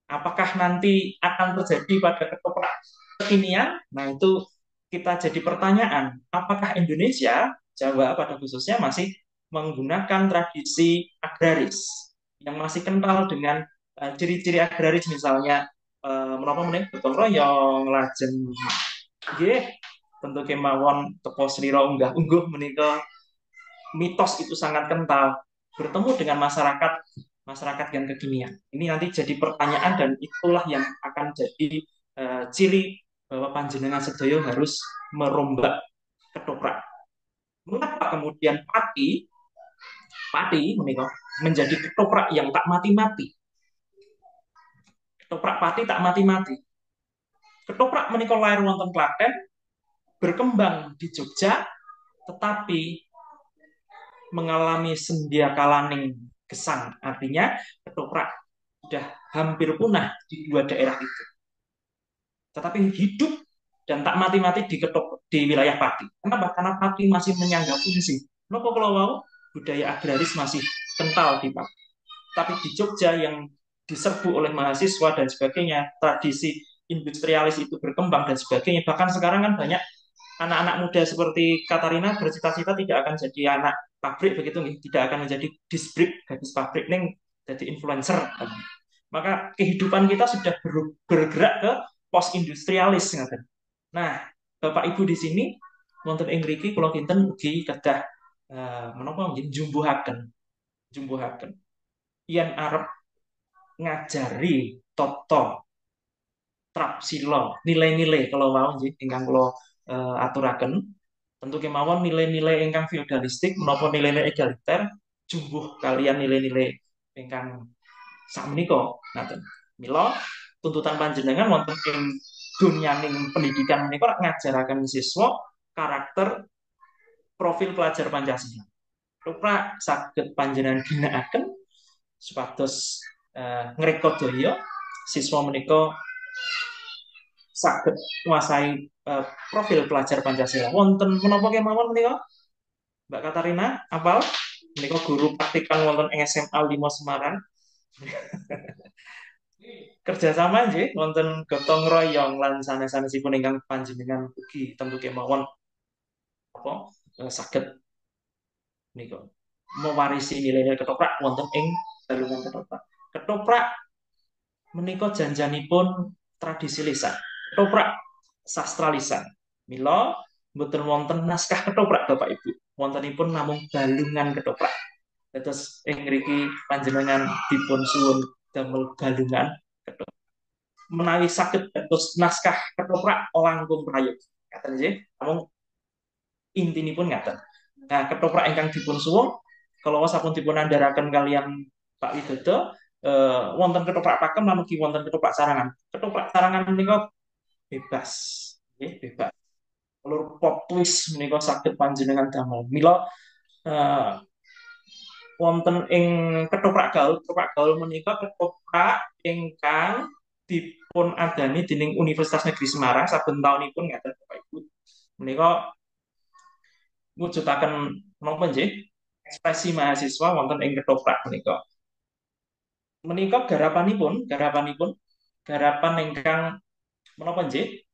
Apakah nanti akan terjadi pada ketoprak kekinian? Nah, itu kita jadi pertanyaan. Apakah Indonesia, Jawa pada khususnya masih menggunakan tradisi agraris yang masih kental dengan ciri-ciri agraris misalnya menapa meneh gotong royong, lajeng nggih tentu kemawon teko slira unggah-ungguh menika mitos itu sangat kental bertemu dengan masyarakat masyarakat yang kekinian. Ini nanti jadi pertanyaan dan itulah yang akan jadi ciri bahwa panjenengan sedaya harus merombak ketoprak. Mengapa kemudian pati pati menika menjadi ketoprak yang tak mati-mati? Ketoprak pati tak mati-mati. Ketoprak menika lahir wonten Klaten, berkembang di Jogja, tetapi mengalami sendia kalaning gesang. Artinya ketoprak sudah hampir punah di dua daerah itu. Tetapi hidup dan tak mati-mati di wilayah Pati. Kenapa? Karena Pati masih menyangga fungsi. Kenapa kalau mau budaya agraris masih kental di Pati. Tapi di Jogja yang diserbu oleh mahasiswa dan sebagainya, tradisi industrialis itu berkembang dan sebagainya. Bahkan sekarang kan banyak anak-anak muda seperti Katarina bercita-cita tidak akan jadi anak pabrik begitu nih, tidak akan menjadi disbrik gadis pabrik nih jadi influencer. Maka kehidupan kita sudah bergerak ke post industrialis. Nah, Bapak Ibu di sini wonten ing mriki kula kinten ugi kedah menapa nggih jumbuhaken yen arep ngajari toto trapsilo nilai-nilai kalau mau nggih ingkang kula aturaken tentu kemawon nilai-nilai ingkang feudalistik menapa nilai-nilai egaliter jumbuh kalian nilai-nilai ingkang sakmenika ngaten. Mila tuntutan panjenengan wonten ing donyaning pendidikan menika ngajaraken siswa karakter profil pelajar Pancasila. Rupra saged panjenengan ginakaken supados ngrekod daya siswa menika saged nguasai profil pelajar Pancasila. Wonten menapa kemawon menika? Mbak Katarina, apal? Menika guru praktikan wonten ing SMA 5 Semarang. Kerjasama nggih wonten gotong royong lan sanes-sanesipun ingkang panjenengan ugi tentu kemawon apa saged nika mewarisi nilai-nilai ketoprak wonten ing dalungan ketoprak. Ketoprak menika janjanipun tradisi lisan. Ketoprak sastra lisan. Mila mboten wonten naskah ketoprak Bapak Ibu. Wontenipun namung balungan ketoprak. Terus ing mriki panjenengan dipun suwun damel balungan ketoprak. Menawi saged dados naskah ketoprak langkung prayogi. Ngaten nggih. Namung intinipun ngaten. Nah, ketoprak ingkang dipun suwung kalau sampun dipun andharaken kalian Pak Widodo wonten ketoprak pakem lan ugi wonten ketoprak sarangan. Ketoprak sarangan menika bebas, nggih, bebas. Lur plot twist menika saged panjenengan damel. Mila wonten ing ketoprak gaul menika ketoprak ingkang dipun adani dening Universitas Negeri Semarang saben taunipun ngaten Bapak Ibu. Menika mujudaken napa nggih ekspresi mahasiswa wonten ing ketoprak menika. Menika garapan ingkang menapa nggih?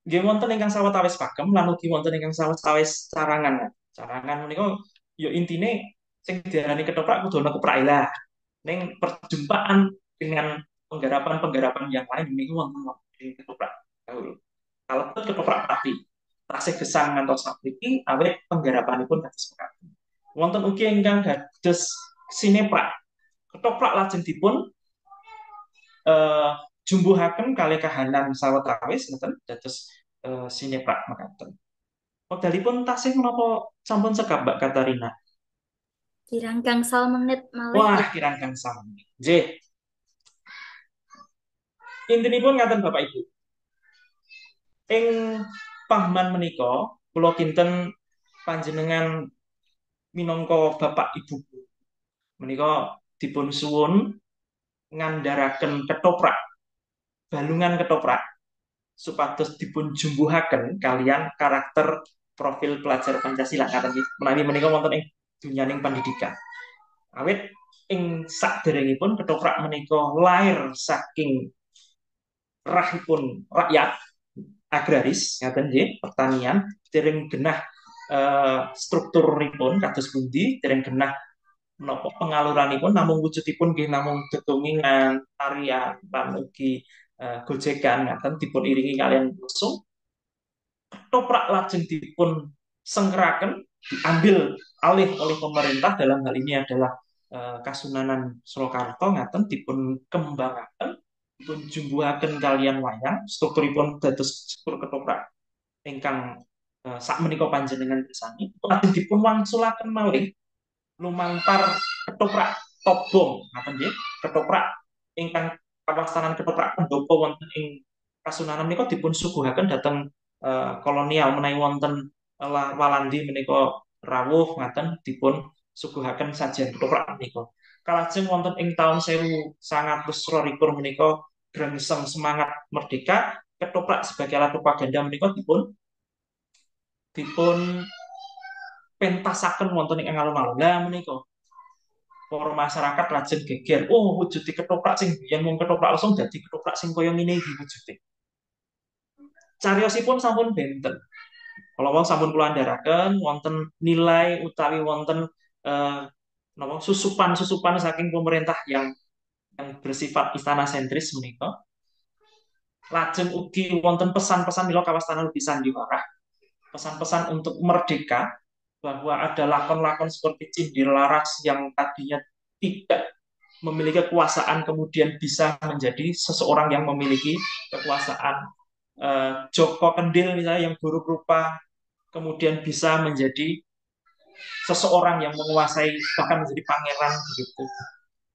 Nggih wonten ingkang sawetawis pakem lan ugi wonten ingkang sawetawis carangan. Carangan menika ya intine sing diarani ketoprak kudu ana kepraila. Ning perjumpaan dengan penggarapan-penggarapan yang lain ini wonten ketoprak dahulu. Kalau ketoprak pati, tasih gesang ngantos sapriki awet penggarapanipun kados mekaten. Wonten ugi ingkang dados sineprak. Ketoprak lajeng dipun eh, jumbuhaken kalih kahanan sawetawis ngeten dados sineprak mekaten. Wekdalipun tasih menapa sampun sekap Mbak Katarina? Kirang gangsal menit malih Wah, ya. kirang gangsal. Nggih. Intinipun ngaten Bapak Ibu. Ing pahaman menika kula kinten panjenengan minangka Bapak Ibu menika dipun suwun ngandharaken ketoprak, balungan ketoprak supados dipun jumbuhaken kalian karakter profil pelajar Pancasila ngaten nggih. Menawi menika wonten ing dunyaning pendidikan. Awit ing saderengipun ketoprak menika lair saking rahipun rakyat agraris ngaten nggih, pertanian dereng genah strukturipun kados pundi, dereng genah menapa pengaluranipun namung wujudipun nggih namung dedongingan, tarian, lan ugi gojekan ngaten dipun iringi kalian lesung. Ketoprak lajeng dipun sengkeraken, diambil alih oleh pemerintah dalam hal ini adalah Kasunanan Surakarta ngaten dipun kembangaken, dipun jumbuhaken kalian wayang, strukturipun dados struktur ketoprak ingkang sakmenika panjenengan pirsani, lajeng dipun wangsulaken malih lumantar ketoprak tobong ngaten nggih, ketoprak ingkang kawastanan ketoprak pendopo wonten ing Kasunanan menika dipun suguhaken dhateng kolonial menawi wonten Walandi menika rawuh ngaten dipun suguhaken sajian ketoprak menika. Kalajeng wonten ing taun 1922 menika grengseng semangat merdeka, ketoprak sebagai alat propaganda menika dipun dipun pentasaken wonten ing alun-alun. Lah menika para masyarakat lajeng geger. Oh, wujude ketoprak sing biyen mung ketoprak langsung dadi ketoprak sing kaya ngene iki wujude. Cariyosipun sampun benten. Kalau wau sampun kula andharaken wonten nilai utawi wonten napa susupan-susupan saking pemerintah yang bersifat istana sentris menika. Lajeng ugi wonten pesan-pesan mila kawastanan ugi sandiwara. Pesan-pesan untuk merdeka bahwa ada lakon-lakon seperti Cindir Laras yang tadinya tidak memiliki kekuasaan kemudian bisa menjadi seseorang yang memiliki kekuasaan. Joko Kendil misalnya yang buruk rupa kemudian bisa menjadi seseorang yang menguasai bahkan menjadi pangeran begitu.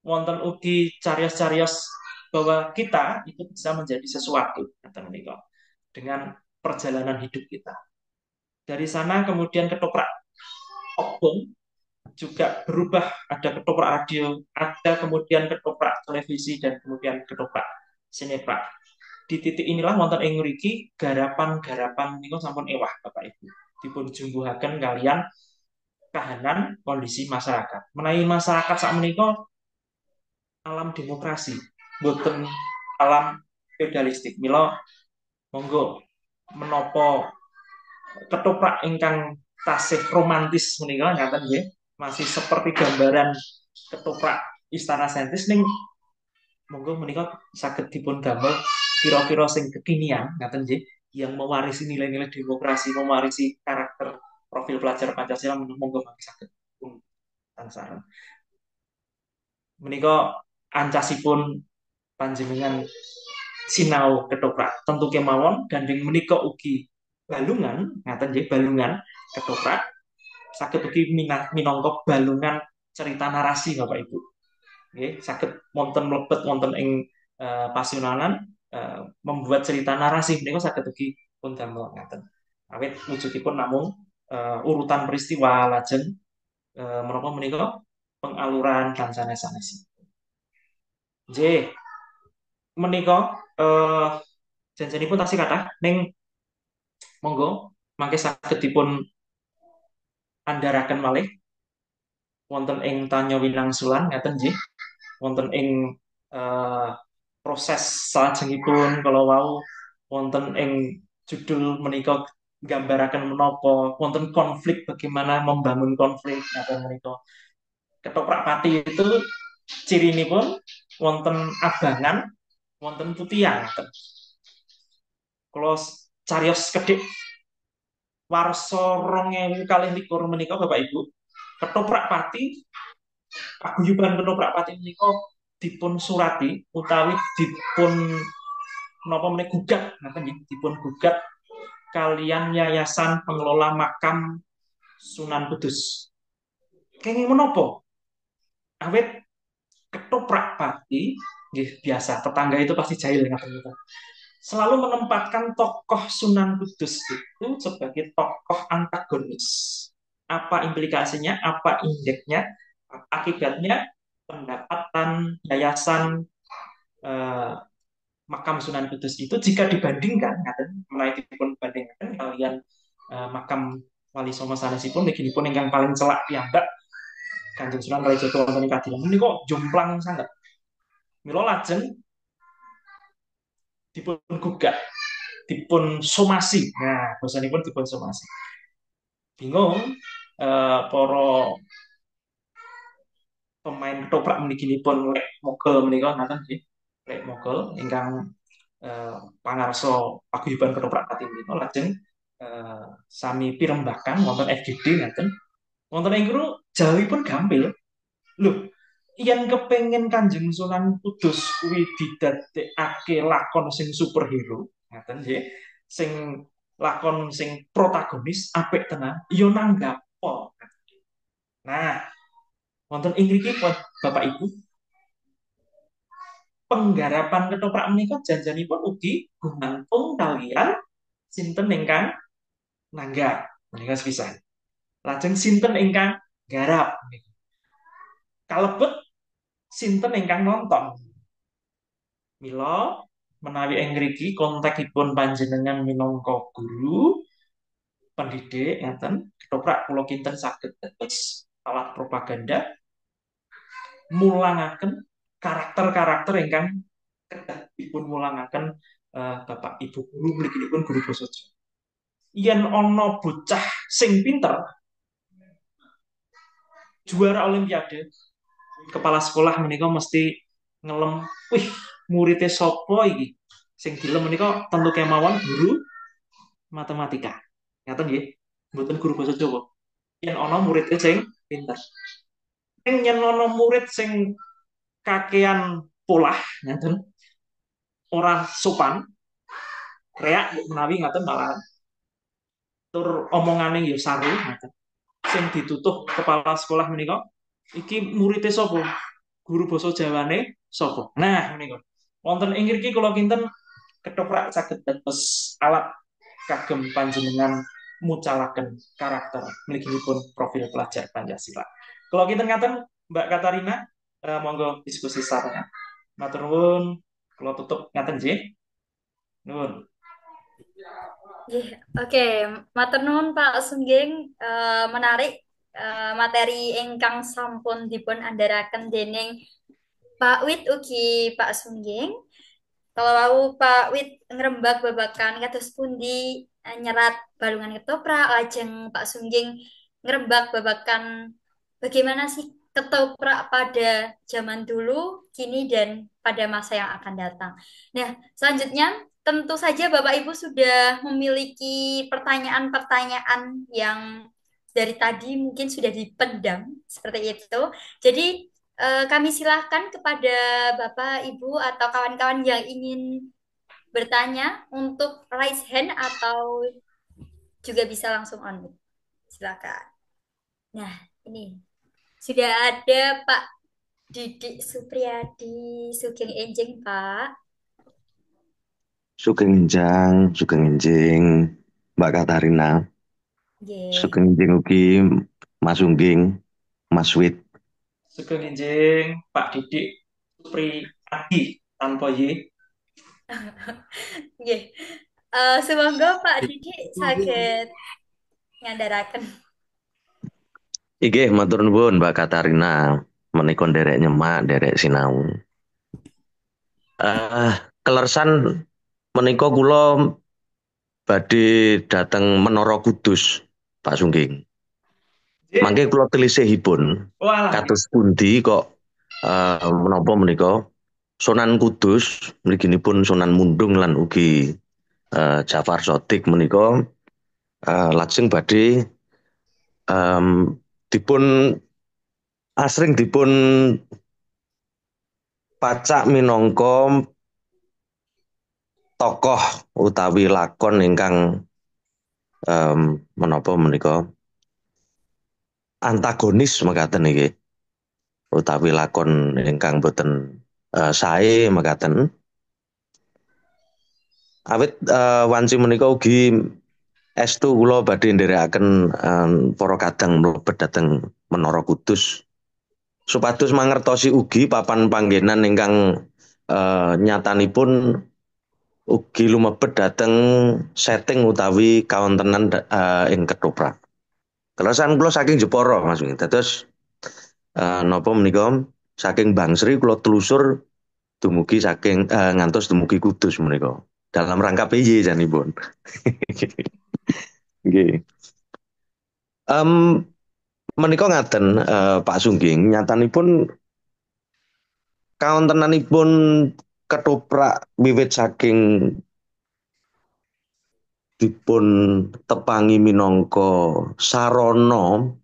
Wonten ugi carios-carios bahwa kita itu bisa menjadi sesuatu dengan perjalanan hidup kita. Dari sana kemudian ketoprak obong juga berubah, ada ketoprak radio, ada kemudian ketoprak televisi dan kemudian ketoprak sinetron. Di titik inilah wonten ing mriki garapan-garapan niku sampun ewah Bapak Ibu. Dipun jumbuhaken kalian kahanan kondisi masyarakat. Menawi masyarakat sak menika alam demokrasi, boten alam feudalistik. Mila monggo menapa ketoprak ingkang tasih romantis menika ngaten nggih, masih seperti gambaran ketoprak istana sentris ning monggo menika saged dipun damel kira-kira sing kekinian ngaten nggih yang mewarisi nilai-nilai demokrasi, mewarisi karakter profil pelajar Pancasila monggo mangke saged pun tansah. Menika ancasipun panjenengan sinau ketoprak tentu kemawon gandeng menika ugi balungan ngaten nggih balungan ketoprak saged ugi minangka balungan cerita narasi Bapak Ibu. Nggih, saged wonten mlebet wonten ing Pasunanan membuat cerita narasi menika saged ugi pun damel ngaten. Awit wujudipun namung urutan peristiwa lajeng menapa menika pengaluran dan sanes-sanes. Nggih, menika janjenipun tasih kathah ning monggo mangke saged dipun andharaken malih wonten ing Tanya Winangsulan ngaten nggih. Wonten ing proses salajengipun kalau wau wonten ing judul menika gambaraken menapa wonten konflik bagaimana membangun konflik ngaten menika. Ketoprak pati itu cirinipun wonten abangan wonten tutiang. Kalau carios kedhik warsa 2021 menika Bapak Ibu, ketoprak pati paguyuban ketoprak pati menika dipun surati utawi dipun napa menika gugat ngaten nggih, dipun gugat kalian Yayasan Pengelola Makam Sunan Kudus. Kenging menapa? Awit ketoprak pati nggih biasa tetangga itu pasti jahil ngaten selalu menempatkan tokoh Sunan Kudus itu sebagai tokoh antagonis. Apa implikasinya? Apa indeknya? Akibatnya pendapatan yayasan eh, makam Sunan Kudus itu jika dibandingkan, mulai dipun bandingkan kalian makam Wali Songo sanesipun pun ingkang paling celak piyambak Kanjeng Sunan Kalijaga wonten ing Kadilan ini kok jomplang sangat. Mila lajeng dipun gugat, dipun somasi. Nah, bosanipun dipun somasi. Bingung para pemain ketoprak pun lek mogol menika ngaten nggih. Lek mogol ingkang pangarsa paguyuban ketoprak pati menika lajeng sami pirembakan wonten FGD ngaten. Wonten ing guru jawabipun gampil. Lho, yen kepengen Kanjeng Sunan Kudus kuwi didadekake lakon sing superhero, ngaten nggih. Sing lakon sing protagonis apik tenan, ya nanggapo. Nah, wonten ing mriki Bapak Ibu, penggarapan ketoprak menika janjanipun ugi gumantung kalian sinten ingkang nanggap menika sepisan. Lajeng sinten ingkang garap. Kalebet sinten ingkang nonton. Mila menawi ing mriki konteksipun panjenengan minangka guru pendidik ngaten ketoprak kula kinten saged dados alat propaganda mulangaken karakter-karakter ingkang kedah dipun mulangaken Bapak Ibu guru mliginipun guru basa Jawa. Yen ana bocah sing pinter juara olimpiade kepala sekolah menika mesti ngelem, wih muridnya sopo iki sing dilem menika tentu kemawon guru matematika. Ngaten nggih, mboten guru basa Jawa. Yen ana muridnya sing pinter. Yen ana murid sing kakean polah ngaten ora sopan, reak menawi ngaten malah tur omongane ya saru ngaten. Sing ditutup kepala sekolah menika iki muridnya sapa? Guru basa Jawane sapa? Nah menika. Wonten ing mriki kula kinten ketoprak saged dados alat kagem panjenengan mucalaken karakter mliginipun profil pelajar Pancasila. Kalau kita ngaten Mbak Katarina, monggo diskusi sarana. Matur nuwun, kalau tutup ngaten nggih. Nuwun. Oke, matur nuwun Pak Sungging. Menarik materi ingkang sampun dipun andharaken dening Pak Wit ugi Pak Sungging. Kalau Pak Wit ngerembak babakan kados pundi nyerat balungan ketoprak, lajeng Pak Sungging ngerembak babakan bagaimana sih ketoprak pada zaman dulu, kini, dan pada masa yang akan datang. Nah, selanjutnya tentu saja Bapak Ibu sudah memiliki pertanyaan-pertanyaan yang dari tadi mungkin sudah dipendam seperti itu. Jadi kami silahkan kepada Bapak, Ibu, atau kawan-kawan yang ingin bertanya untuk raise hand atau juga bisa langsung on mic. Silakan. Nah, ini sudah ada Pak Didik Supriyadi Sugeng Enjing, Pak. Sugeng Enjing, Mbak Katarina. Nggih. Sugeng Enjing ugi Mas Ungging, Mas Wit. Sugeng enjing Pak Didik Supriyadi tanpa Y. Nggih. Semoga Pak Didik saged ngandharaken. Inggih, matur nuwun Mbak Katarina. Menika nderek nyemak, nderek sinau. Kelersan menika kula badhe dhateng Menara Kudus, Pak Sungging. Mangke kula telisihipun Walah. kados pundi kok menapa menika Sunan Kudus mliginipun Sunan Mundung lan ugi Jafar Sotik menika lajeng badhe dipun asring dipun pacak minangka tokoh utawi lakon ingkang menapa menika antagonis mekaten nggih utawi lakon ingkang boten sae mekaten awit wanci menika ugi estu kula badhe nderekaken para kadang mlebet dhateng Menara Kudus supados mangertosi ugi papan panggenan ingkang nyatanipun ugi lumebet dhateng setting utawi kawontenan ing Ketoprak. Kelasan kula saking Jepara Mas Wing. Dados napa menika saking Bangsri kula telusur dumugi saking ngantos dumugi Kudus menika. Dalam rangka piye janipun. Nggih. Menika ngaten Pak Sungging nyatanipun kawontenanipun Ketoprak wiwit saking dipun tepangi minangka sarana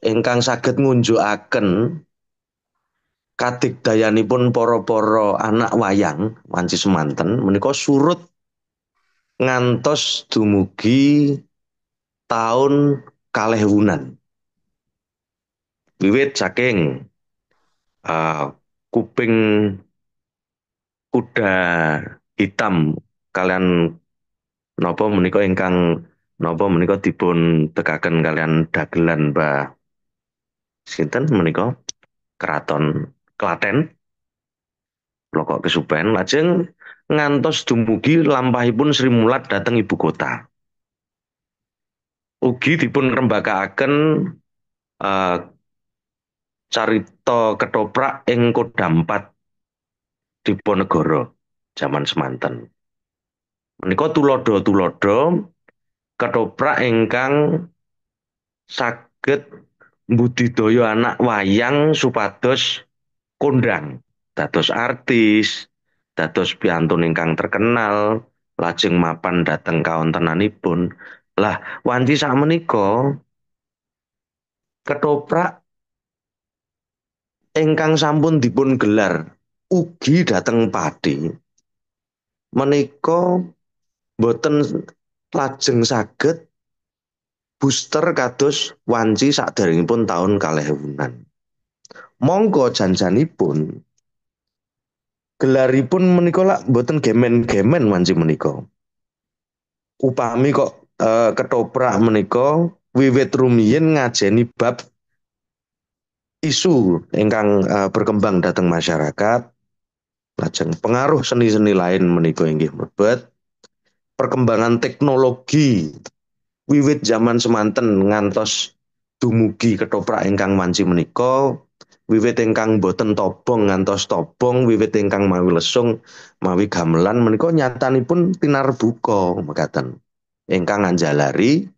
ingkang saged ngunjukaken kadigdayanipun para-para anak wayang wanci semanten menika surut ngantos dumugi taun 2000-an. Wiwit saking kuping kuda hitam kalian napa menika ingkang napa menika dipun tegaken kalian dagelan Mbah sinten menika Keraton Klaten Blokok Kesupen lajeng ngantos dumugi lampahipun Sri Mulat dhateng ibu kota. Ugi dipun rembakakaken carita Ketoprak ing Kodampat Diponegoro jaman semanten. Menika tulodo-tulodo Ketoprak ingkang saged mbudidaya anak wayang supados kondang dados artis, dados piantun ingkang terkenal, lajeng mapan dhateng kawontenanipun. Lah, wanci sakmenika Ketoprak ingkang sampun dipun gelar ugi dhateng Pati menika boten lajeng saged booster kados wanci saderengipun taun 2000-an. Monggo janjanipun gelaripun menika lak boten gemen-gemen wanci menika. Upami kok Ketoprak menika wiwit rumiyin ngajeni bab isu ingkang berkembang dhateng masyarakat, lajeng pengaruh seni-seni lain menika inggih mlebet, perkembangan teknologi wiwit zaman semanten ngantos dumugi Ketoprak ingkang wanci menika, wiwit ingkang boten tobong ngantos tobong, wiwit ingkang mawi lesung mawi gamelan menika nyatanipun tinarbuka mekaten. Ingkang nganjalari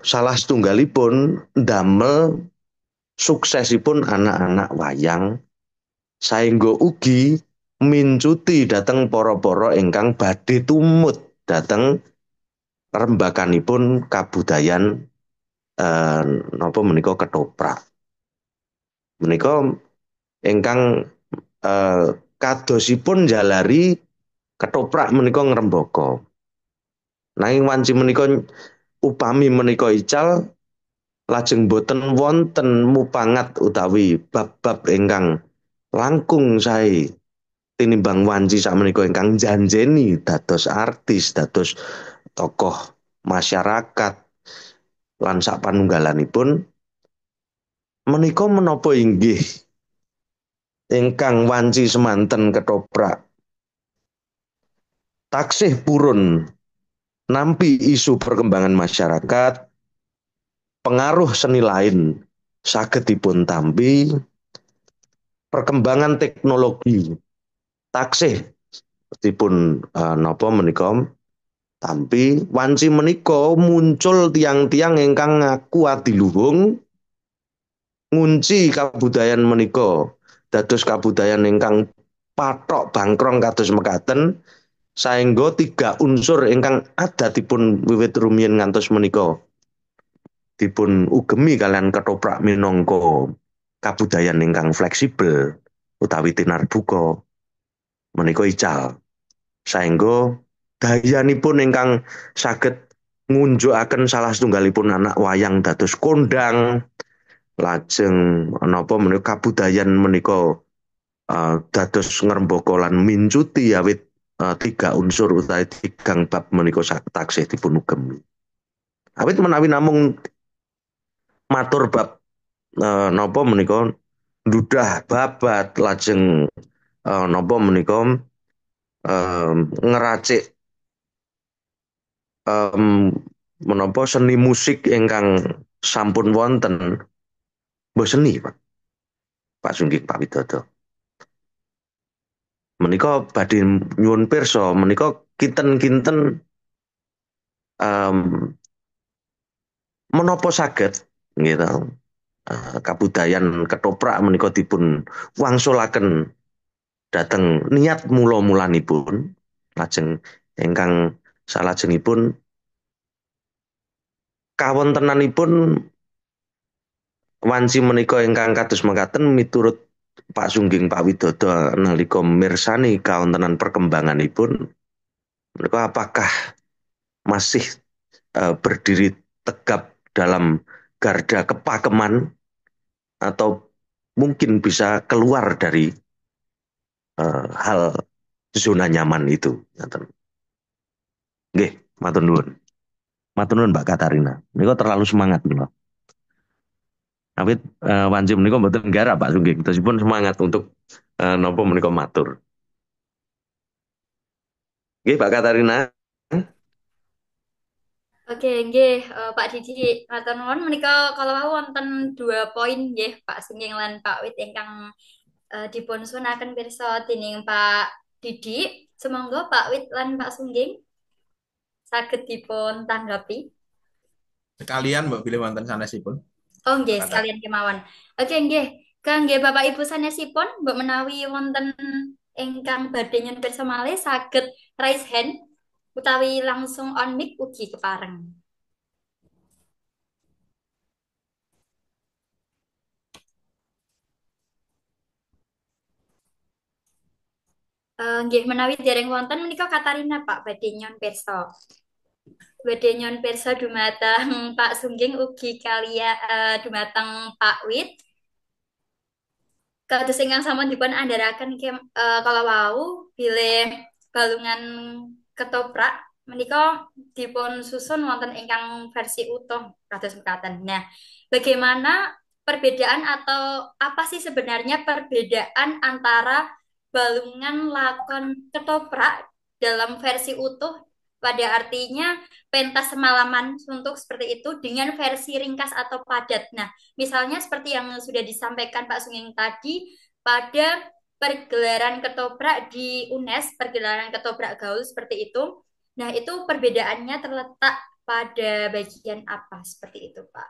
salah setunggalipun damel suksesipun anak-anak wayang saengga ugi mincuti dhateng para-para ingkang badhe tumut dhateng rembakanipun kabudayan napa menika Ketoprak. Menika ingkang kadosipun jalari Ketoprak menika ngrembaka. Nanging wanci menika upami menika ical lajeng boten wonten mupangat utawi bab-bab ingkang langkung sae tinimbang wanci sakmenika ingkang janjeni dados artis, dados tokoh masyarakat lan sapanunggalanipun menika menapa inggih ingkang wanci semanten Ketoprak taksih purun nampi isu perkembangan masyarakat, pengaruh seni lain saged dipun tampi, perkembangan teknologi taksih dipun napa menika tampi, wanci menika muncul tiang-tiang ingkang ngaku adiluhung ngunci kabudayan menika dados kabudayan ingkang patok bangkrong kados mekaten saengga 3 unsur ingkang adatipun wiwit rumiyin ngantos menika dipun ugemi kalian ketoprak minangka kabudayan ingkang fleksibel utawi tinarbuka menika ical saengga dayanipun ingkang saged ngunjukaken salah setunggalipun anak wayang dados kondang lajeng napa menika kabudayan menika dados ngrembaka lan mincuti awit 3 unsur utawi 3 bab menika taksih dipun ugemi awit menawi namung matur bab napa menika ndudah babat lajeng napa menika ngeracik menapa seni musik ingkang sampun wonten mbok seni Pak Sungging Pak Widodo menika badhe nyuwun pirsa menika kinten-kinten menapa saged gitu kabudayan ketoprak menika dipun wangsulaken dhateng niat mula-mulanipun lajeng ingkang salajengipun kawontenanipun wanci menika ingkang kados mekaten miturut Pak Sungging Pak Widodo nalika mirsani kawontenan perkembanganipun menika apakah masih berdiri tegap dalam garda kepakeman atau mungkin bisa keluar dari hal zona nyaman itu. Nggih, matur nuwun. Matur nuwun Mbak Katarina. Niku terlalu semangat niku. Awit wanci menika mboten garap Pak Sungging. Terusipun semangat untuk napa menika matur. Nggih Pak Katarina. Oke, nggih, Pak Didi, matur nuwun menika kalau wonten 2 poin nggih Pak Sungging lan Pak Wit ingkang dipun sunaken pirsa dening Pak Didi. Semonggo Pak Wit lan Pak Sungging saged dipun tanggapi. Sekalian Mbak pilih wonten sanesipun. Oh nggih, Kata. sekalian kemawon. Oke nggih, kangge Bapak Ibu sanesipun mbok menawi wonten ingkang badhe nyuwun pirsa malih saged raise hand utawi langsung on mic ugi kepareng. Nggih menawi dereng wonten menika Katarina Pak badhe nyuwun pirsa. Badhe nyuwun pirsa dumateng Pak Sungging ugi kalia dumateng Pak Wit. Kados ingkang sampun dipun andharaken kala wau bilih balungan ketoprak menika dipun susun wonten ingkang versi utuh kados mekaten. Nah, bagaimana perbedaan atau apa sih sebenarnya perbedaan antara balungan lakon ketoprak dalam versi utuh pada artinya pentas semalaman untuk seperti itu dengan versi ringkas atau padat. Nah, misalnya seperti yang sudah disampaikan Pak Sunging tadi pada pergelaran ketoprak di UNES, pergelaran ketoprak gaul seperti itu. Nah, itu perbedaannya terletak pada bagian apa seperti itu, Pak?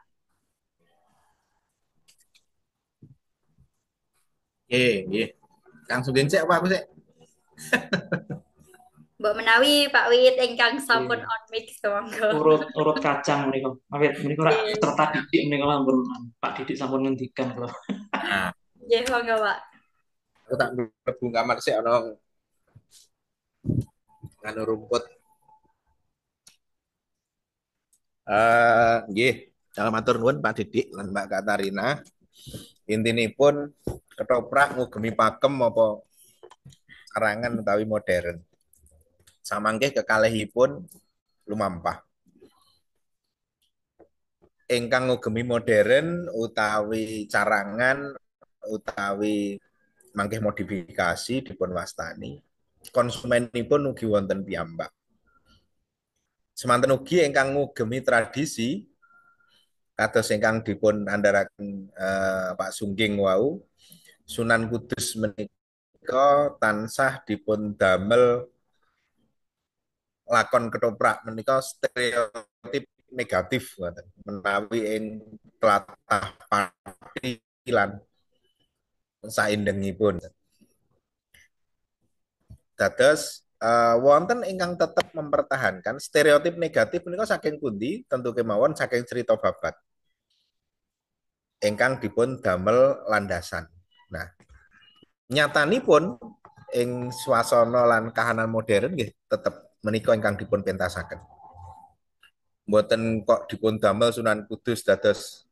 Nggih. Kang Sugeng cek apa aku cek? Mbak menawi Pak Wit ingkang sampun on mic semonggo. Urut kacang menika. Awit menika rak peserta didik menika lampun Pak Didik sampun ngendikan kula. Nah, Nggih, monggo, Pak. aku tak mlebu kamar sik ana nganu rumput. Nggih, matur nuwun Pak Didik lan Mbak Katarina. Intinipun ketoprak ngugemi pakem apa karangan utawi modern. Samangke kekalihipun lumampah. Ingkang ngugemi modern utawi carangan utawi mangke modifikasi dipun wastani. Konsumenipun ugi wonten piyambak. Semanten ugi ingkang ngugemi tradisi kados ingkang dipun andharaken Pak Sungging wau Sunan Kudus menika tansah dipun damel lakon ketoprak menika stereotip negatif menawi ing tlatah pati lan saindengipun. Dados wonten ingkang tetep mempertahankan stereotip negatif menika saking pundi? Tentu kemawon saking cerita babat ingkang dipun damel landasan. Nah, nyatanipun ing swasana lan kahanan modern nggih tetep menika ingkang dipun pentasaken. Mboten kok dipun damel Sunan Kudus dados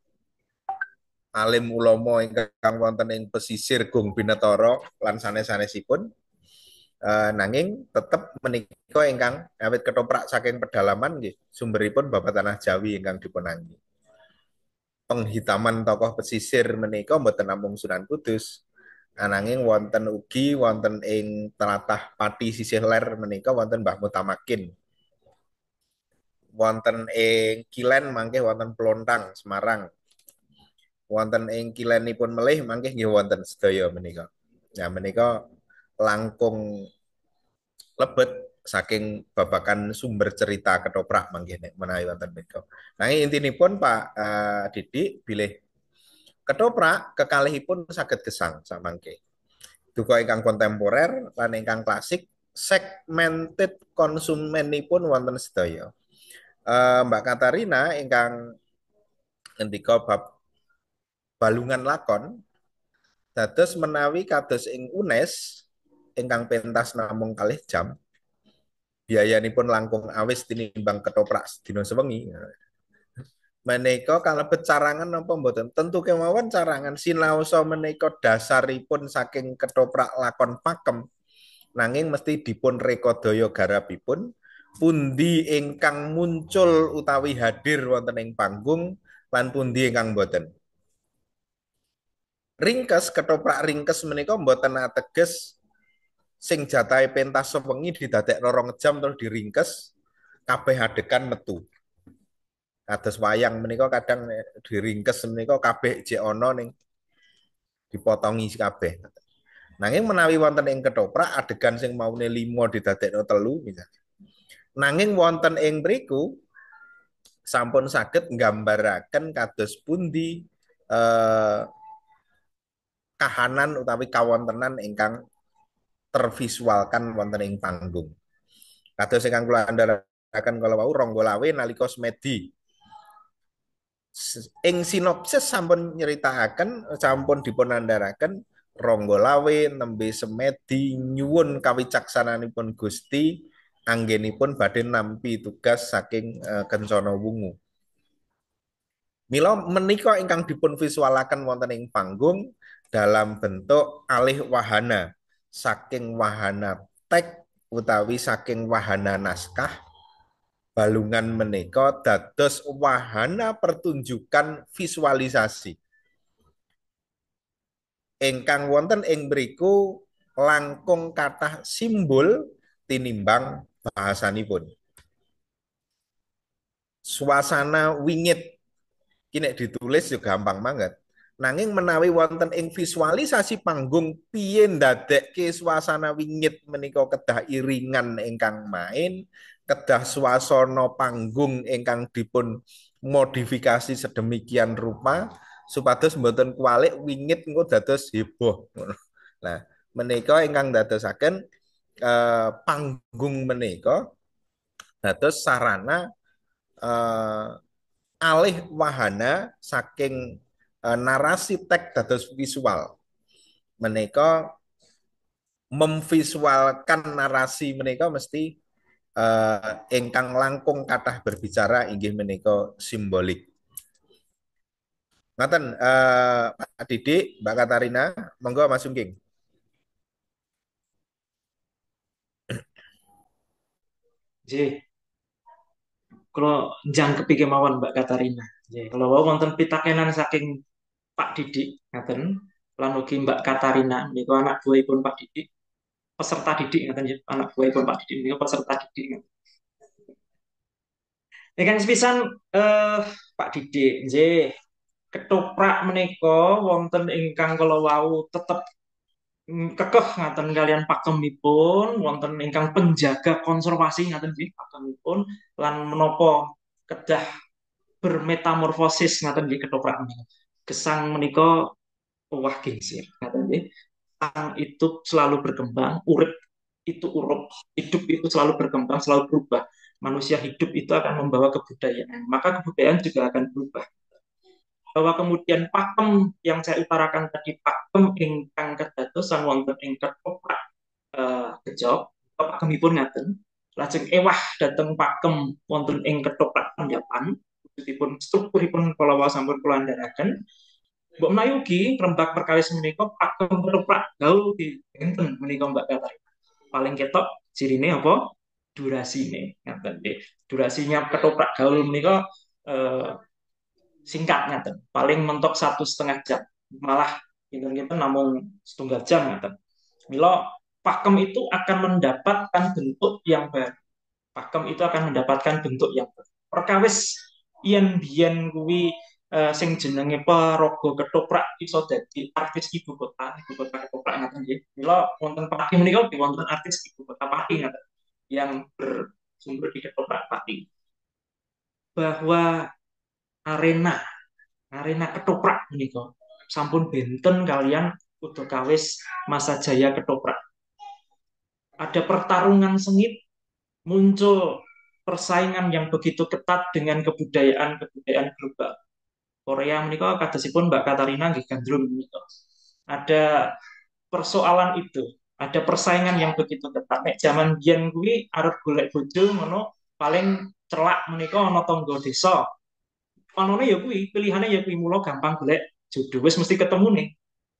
alim ulama ingkang wonten ing pesisir Gung Binetara lan sanes-sanesipun. Nanging tetep menika ingkang awit ketoprak saking pedalaman nggih sumberipun Babat Tanah Jawi ingkang dipunangge. Penghitaman tokoh pesisir menika mboten namung Sunan Kudus, ananging wonten ugi wonten ing tlatah Pati sisih ler menika wonten Mbah Mutamakin. Wonten ing Kilen mangke wonten Plontang Semarang. Wonten ing kilenipun melih mangke nggih wonten sedaya menika. Nah menika langkung lebet saking babakan sumber cerita ketoprak mangke menawi wonten menika. Nanging intinipun Pak Didik bilih ketoprak kekalihipun saged gesang samangke. Duka ingkang kontemporer lan ingkang klasik segmented konsumenipun wonten sedaya. Mbak Katarina ingkang ngendika bab balungan lakon dados menawi kados ing UNES ingkang pentas namung kalih jam biayanipun langkung awis tinimbang ketoprak sedina sewengi. Menika kalebet carangan napa mboten? Tentu kemawon carangan sinaosa menika dasaripun saking ketoprak lakon pakem nanging mesti dipun rekodaya garapipun pundi ingkang muncul utawi hadir wonten ing panggung lan pundi ingkang mboten. Ringkes ketoprak ringkes menika mboten ateges sing jatahe pentas sewengi didadekno 2 jam terus diringkes kabeh adegan metu. Kados wayang menika kadang diringkes menika kabeh jek ana ning dipotongi kabeh. Nanging menawi wonten ing ketoprak adegan sing maune 5 didadekno 3 misalnya. Nanging wonten ing mriku sampun saged nggambaraken kados pundi kahanan utawi kawontenan ingkang tervisualkan wonten ing panggung. Kados ingkang kula andharaken kala wau Ronggolawe nalika Semedi. Ing sinopsis sampun nyritakaken sampun dipunandharaken Ronggolawe nembe Semedi nyuwun kawicaksananipun Gusti anggenipun badhe nampi tugas saking Kencana Wungu. Mila menika ingkang dipun visualaken wonten ing panggung dalam bentuk alih wahana saking wahana teks utawi saking wahana naskah balungan menika dados wahana pertunjukan visualisasi ingkang wonten ing mriku langkung kathah simbol tinimbang bahasanipun. Suasana wingit kini ditulis juga gampang banget. Nanging menawi wonten ing visualisasi panggung piye ndadekke suasana wingit menika kedah iringan ingkang main, kedah swasana panggung ingkang dipun modifikasi sedemikian rupa supados mboten kualik wingit engko dados heboh. Nah, menika ingkang dadosaken panggung menika dados sarana alih wahana saking narasi teks dados visual. Menika memvisualkan narasi menika mesti ingkang langkung kathah berbicara inggih menika simbolik. Ngaten Pak Didik, Mbak Katarina, monggo Mas Sungging. J, kalau jangkepi kemawon Mbak Katarina. J, kalau wonten pitakenan saking Pak Didik ngaten lan ugi Mbak Katarina niku anak buahipun Pak Didik, peserta didik ngaten anak buahipun Pak Didik niku peserta didik. Ingkang sepisan Pak Didik, J, ketoprak menika wonten ingkang kala wau tetep kekeh ngaten kalian pakemipun wonten ingkang penjaga konservasi ngaten nggih pakemipun lan menapa kedah bermetamorfosis ngaten nggih ketoprak menika. Gesang menika owah geser. Katanya, sang itu selalu berkembang, urip itu urup, hidup itu selalu berkembang, selalu berubah. Manusia hidup itu akan membawa kebudayaan, maka kebudayaan juga akan berubah. Bahwa kemudian pakem yang saya utarakan tadi, pakem ingkang kedadosan wonten ing ketoprak kejawab pakemipun ngaten. Lajeng ewah dateng pakem wonten ing ketoprak penjapan, wujudipun strukturipun kala wau sampun kula andharaken. Mbok menawi ugi rembag perkawis menika pakem ketoprak gaul di enten menika Mbak Katari. Paling ketok cirine apa? Durasine. Ngaten nggih. Durasinya ketoprak gaul menika singkat ngaten. Paling mentok 1,5 jam. Malah kinten-kinten namung 1/2 jam ngaten. Mila pakem itu akan mendapatkan bentuk yang baru. Pakem itu akan mendapatkan bentuk yang baru. Perkawis yen biyen kuwi sing jenenge Paraga Ketoprak iso dadi artis ibu kota ketoprak ngaten nggih. Mila wonten Pati menika wonten artis ibu kota Pati ngaten yang bersumber di Ketoprak Pati. Bahwa arena arena ketoprak menika sampun benten kalian udakawis masa jaya ketoprak. Ada pertarungan sengit, muncul persaingan yang begitu ketat dengan kebudayaan-kebudayaan global. Korea menika kadosipun Mbak Katarina nggih gandrung menika. Ada persoalan itu, ada persaingan yang begitu ketat. Nek zaman biyen kuwi arep golek bojo ngono paling celak menika ana tangga desa. Anone ya kuwi, pilihane ya kuwi mula gampang golek jodoh wis mesti ketemu nih.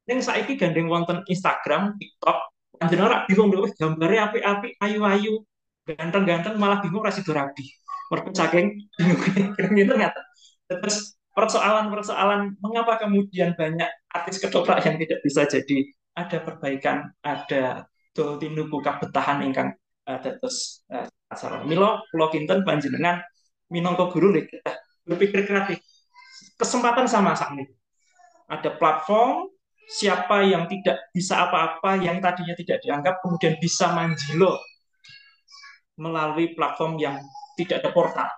Ning saiki gandeng wonten Instagram, TikTok, panjenengan ora bingung lho, gambare apik-apik, ayu-ayu, ganteng-ganteng malah bingung ra sida rabi. Mergo saking bingung ngeten. Terus persoalan-persoalan mengapa kemudian banyak artis ketoprak yang tidak bisa jadi ada perbaikan, ada dol tinuku kabetahan ingkang dados asal. Mila kula kinten panjenengan minangka guru lek berpikir kreatif. Kesempatan sama sakniki. Ada platform, siapa yang tidak bisa apa-apa, yang tadinya tidak dianggap, kemudian bisa manjilo melalui platform yang tidak ada portal.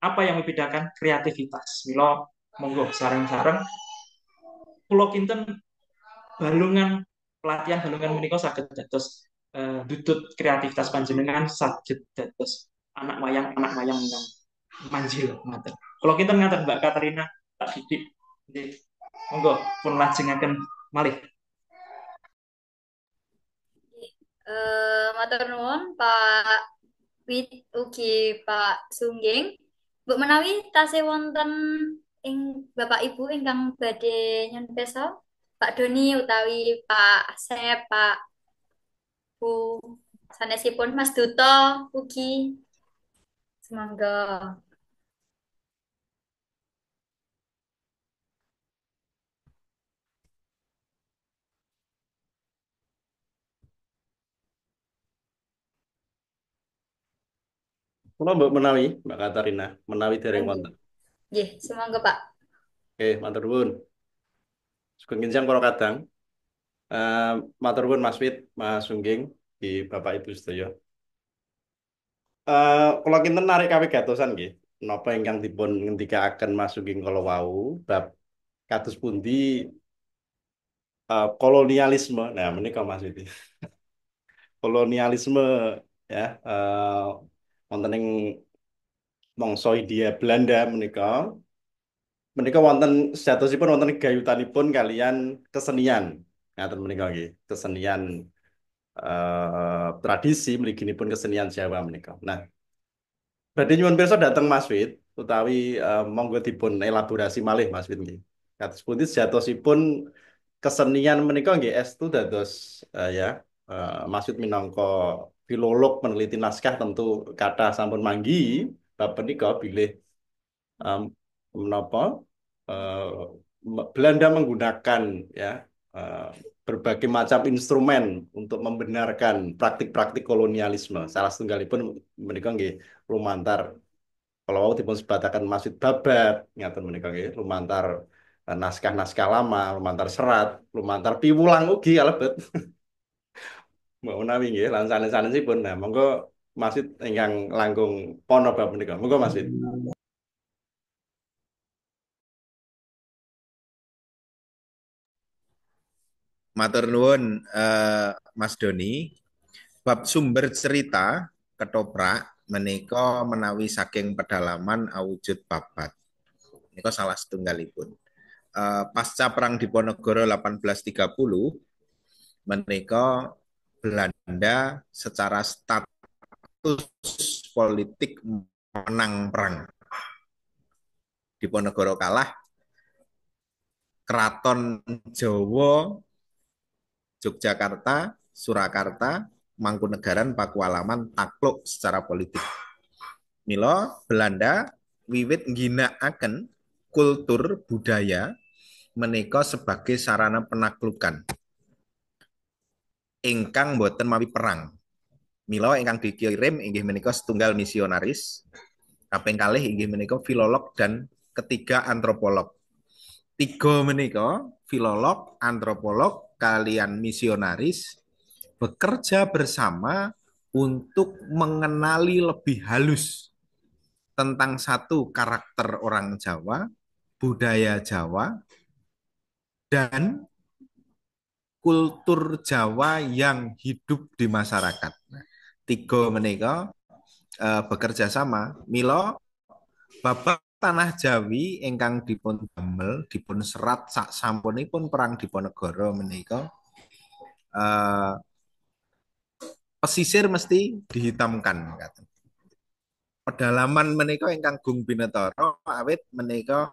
Apa yang membedakan? Kreativitas. Milo, monggo, sarang-sarang. Pulau Kinten, balungan, pelatihan balungan menika saged dados dudut kreativitas panjenengan saged dados anak wayang yang manjil ngaten. Kalau kita ngaten Mbak Katarina tak didik. Monggo pun lajengaken malih. Matur nuwun Pak Wit ugi Pak Sungging. Mbok menawi tasih wonten ing Bapak Ibu ingkang badhe nyun pesa, Pak Doni utawi Pak Asep, Pak Bu sanesipun Mas Duto ugi semangga. Kula mbok menawi, Mbak Katarina, menawi dereng Nggih, wonten. nggih, semangga Pak. Oke, matur nuwun. Sugeng kinjang para kadang. Eh, Matur nuwun Mas Wit, Mas Sungging, di Bapak Ibu sedaya. Kula kinten narik kawigatosan nggih. Napa ingkang dipun ngendikaaken Mas Sungging kala wau bab kados pundi kolonialisme. Nah, menika Mas Wit. Kolonialisme ya wonten ing mangsa Hindia Belanda menika wonten sejatosipun wonten gayutanipun kalian kesenian. Ngaten menika nggih, kesenian tradisi mliginipun kesenian Jawa menika. Nah, badhe nyuwun pirsa dhateng Mas Wit utawi monggo dipun elaborasi malih Mas Wit nggih. Kados pundi sejatosipun kesenian menika nggih estu dados ya Mas Wit minangka filolog peneliti naskah tentu kata sampun manggi bab menika bilih menapa Belanda menggunakan ya eh, berbagai macam instrumen untuk membenarkan praktik-praktik kolonialisme. Salah setunggalipun menika nggih lumantar kalau wau dipun sebataken Masjid Babat ngaten menika nggih lumantar naskah-naskah lama, lumantar serat, lumantar piwulang ugi kalebet. Mbok menawi nggih lan sanes-sanesipun. Nah, monggo Masjid ingkang langkung pono bab menika. Monggo Masjid. matur nuwun Mas Doni. Bab sumber cerita ketoprak menika menawi saking pedalaman awujud babat. Menika salah setunggalipun. Pasca Perang Diponegoro 1830 menika Belanda secara status politik menang perang. Diponegoro kalah, Keraton Jawa, Yogyakarta, Surakarta, Mangkunegaran, Pakualaman takluk secara politik. Mila Belanda wiwit ngginakaken kultur budaya menika sebagai sarana penaklukan ingkang boten mawi perang. Mila ingkang dikirim inggih menika setunggal misionaris, kaping kalih inggih menika filolog dan ketiga antropolog. Tiga menika filolog, antropolog kalian misionaris bekerja bersama untuk mengenali lebih halus tentang satu karakter orang Jawa, budaya Jawa, dan kultur Jawa yang hidup di masyarakat. Nah, tiga menika bekerja sama. Milo babak tanah Jawi ingkang dipun damel, dipun serat sak sampunipun perang Diponegoro menika pesisir mesti dihitamkan. Pedalaman menika ingkang Gung Binetara awit menika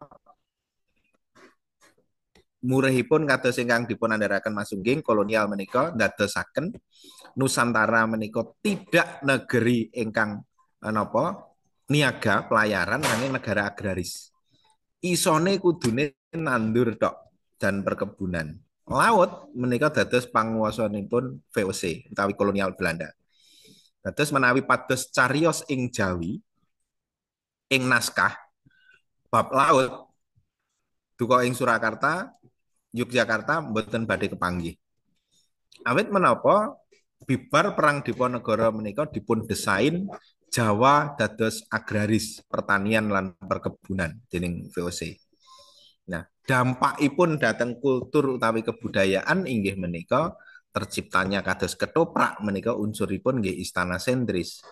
murihipun kados ingkang dipun andharaken Mas Sungging kolonial menika ndadosaken Nusantara menika tidak negeri ingkang napa niaga pelayaran nanging negara agraris. Isone kudune nandur tok dan perkebunan. Laut menika dados panguwasanipun VOC utawi kolonial Belanda. Dados menawi pados cariyos ing Jawi ing naskah bab laut duka ing Surakarta, Yogyakarta mboten badhe kepanggih. Awit menapa bibar perang Diponegoro menika dipun desain Jawa dados agraris, pertanian lan perkebunan dening VOC. Nah, dampakipun dhateng kultur utawi kebudayaan inggih menika terciptanya kados ketoprak menika unsuripun nggih istana sentris.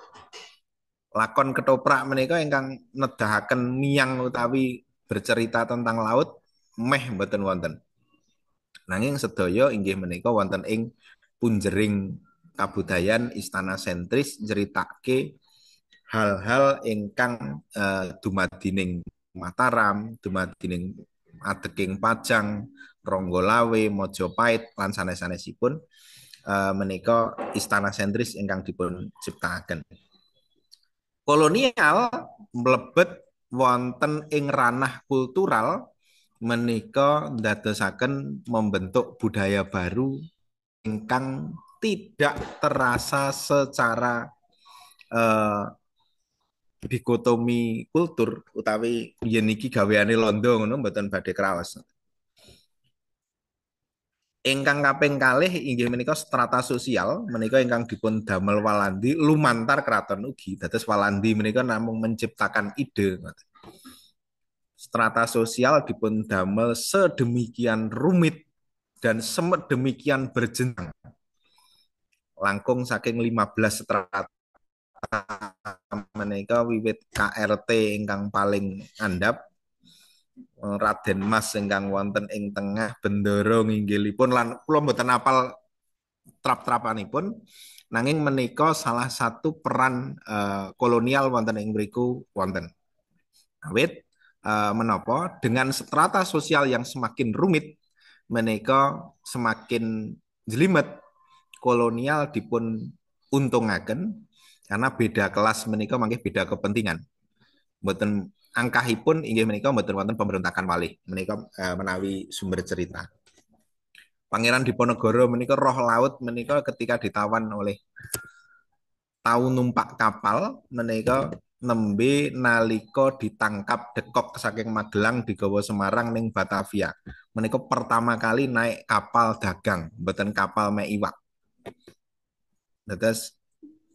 Lakon ketoprak menika ingkang nedahaken miang utawi bercerita tentang laut meh mboten wonten. Nanging sedaya inggih menika wonten ing punjering kabudayan istana sentris nyeritake hal-hal ingkang dumadining Mataram, dumadining adeking Pajang, Ronggolawe, Mojopait lan sanes-sanesipun menika istana sentris ingkang dipun ciptakaken. Kolonial mlebet wonten ing ranah kultural menika ndadosaken membentuk budaya baru ingkang tidak terasa secara dikotomi kultur utawi yen iki gaweane londo ngono mboten badhe kraos. Ingkang kaping kalih inggih menika strata sosial menika ingkang dipun damel Walandi lumantar keraton ugi. Dados Walandi menika namung menciptakan ide. Strata sosial dipun damel sedemikian rumit dan sedemikian berjenjang. Langkung saking 15 strata menika wiwit KRT ingkang paling andhap Raden Mas ingkang wonten ing tengah bendoro nginggilipun lan kula mboten apal trap-trapanipun nanging menika salah satu peran kolonial wonten ing mriku wonten. Awit menapa dengan strata sosial yang semakin rumit menika semakin jelimet kolonial dipun untungaken karena beda kelas menika mangke beda kepentingan. Mboten angkahipun inggih menika mboten wonten pemberontakan malih menika menawi sumber cerita. Pangeran Diponegoro menika roh laut menika ketika ditawan oleh tahu numpak kapal menika nembe nalika ditangkap dekok saking Magelang digawa Semarang ning Batavia. Menika pertama kali naik kapal dagang, mboten kapal mek iwak. Dados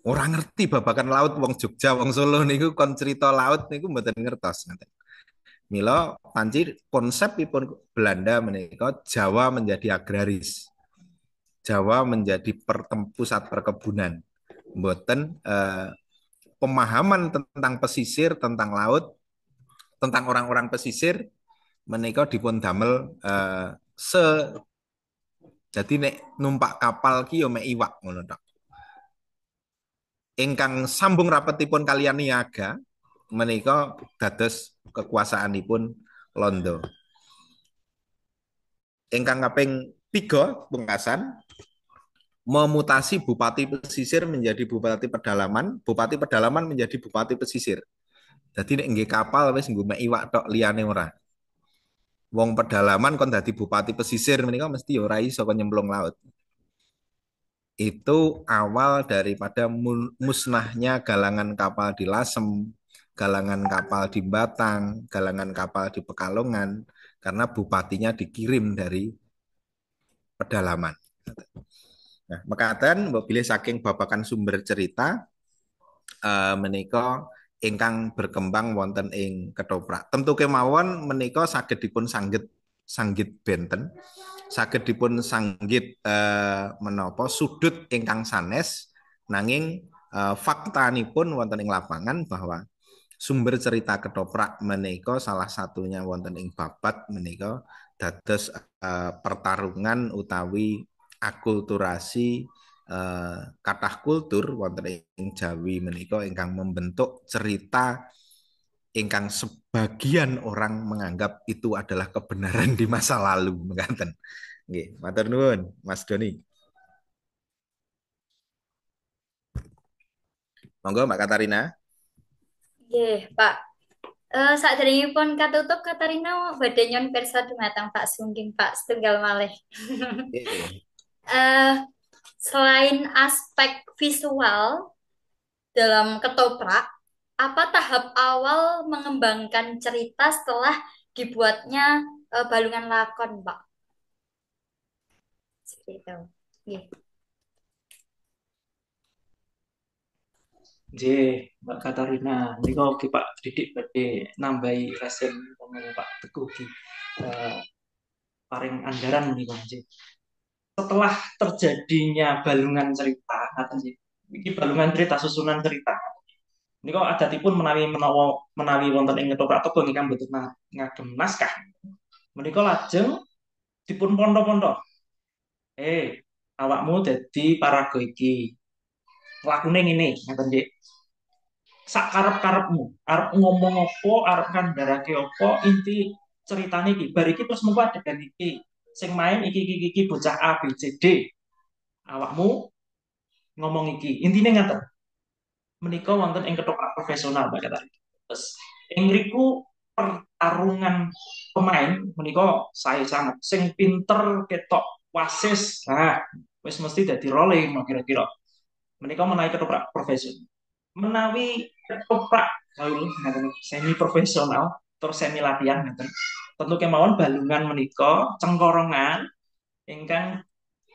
ora ngerti babakan laut wong Jogja, wong Solo niku kon cerita laut niku mboten ngertos. Mila panci konsepipun Belanda menika Jawa menjadi agraris. Jawa menjadi pusat perkebunan. Mboten pemahaman tentang pesisir, tentang laut, tentang orang-orang pesisir menika dipun damel jadi nek numpak kapal ki yo mek iwak ngono tok. Ingkang sambung rapetipun kalian niaga menika dados kekuasaanipun Londo. Ingkang kaping 3 pungkasan memutasi Bupati Pesisir menjadi Bupati Pedalaman, Bupati Pedalaman menjadi Bupati Pesisir. Jadi nek nggih kapal wis nggo mek iwak tok liyane ora. Wong pedalaman kon dadi Bupati Pesisir menika mesti ora iso kon nyemplung laut. Itu awal daripada musnahnya galangan kapal di Lasem, galangan kapal di Batang, galangan kapal di Pekalongan, karena bupatinya dikirim dari pedalaman. Nah, mekaten mbok bilih saking babakan sumber cerita menika ingkang berkembang wonten ing ketoprak. Tentu kemawon menika saged dipun sanggit benten, saged dipun sanggit menapa sudut ingkang sanes nanging faktanipun wonten ing lapangan bahwa sumber cerita ketoprak menika salah satunya wonten ing Babat menika dados pertarungan utawi akulturasi kathah kultur wonten ing Jawi menika ingkang membentuk cerita ingkang sebagian orang menganggap itu adalah kebenaran di masa lalu mengatakan. Nggih, matur nuwun Mas Doni. Monggo Mbak Katarina. Nggih, Pak. Saderengipun katutup Katarina badhe nyon pirsa dumateng Pak Sungging Pak setunggal malih. Nggih. Eh, Selain aspek visual dalam ketoprak, apa tahap awal mengembangkan cerita setelah dibuatnya balungan lakon, Pak? Seperti itu. Nggih. J, Mbak Katarina, ini kok Pak Didik badhe nambahi resen ngomong Pak Teguh ki paring anggaran menika J. Setelah terjadinya balungan cerita, ngaten J. Iki balungan cerita susunan cerita. Ini kok adatipun menawi wonten ing ketoprak toko ingkang boten ngagem naskah. Menika lajeng dipun pondo-pondo. Awakmu dadi paraga iki. Lakune ngene, ngaten Dik. Sak karep-karepmu, arep ngomong apa, arep kandharake apa, inti ceritane iki. Bar iki terus mengko adegan iki. Sing main iki bocah A B C D. Awakmu ngomong iki. Intine ngaten. Menika wonten ing ketoprak profesional Mbak Kata. Terus ing mriku pertarungan pemain menika saya sangat sing pinter ketok wasis. Nah, wis mesti dadi rolling kira-kira. Menika menawi ketoprak profesional. Menawi ketoprak semi profesional terus semi latihan ngeten. Tentu kemawon balungan menika cengkorongan ingkang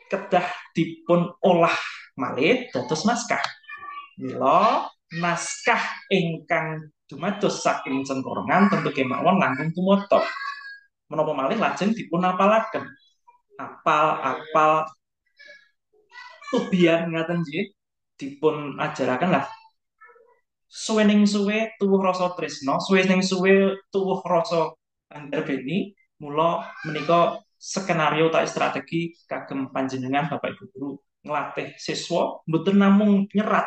kedah dipun olah malih dados naskah. Mila naskah ingkang dumados saking cengkorongan tentu kemawon langkung tumata. Menapa malih lajeng dipun apalaken. Apal-apal tubian ngaten nggih dipun ajaraken lah. Suwening suwe tuwuh rasa tresna, suwening suwe tuwuh rasa anggarbeni, mula menika skenario tak strategi kagem panjenengan Bapak Ibu guru nglatih siswa mboten namung nyerat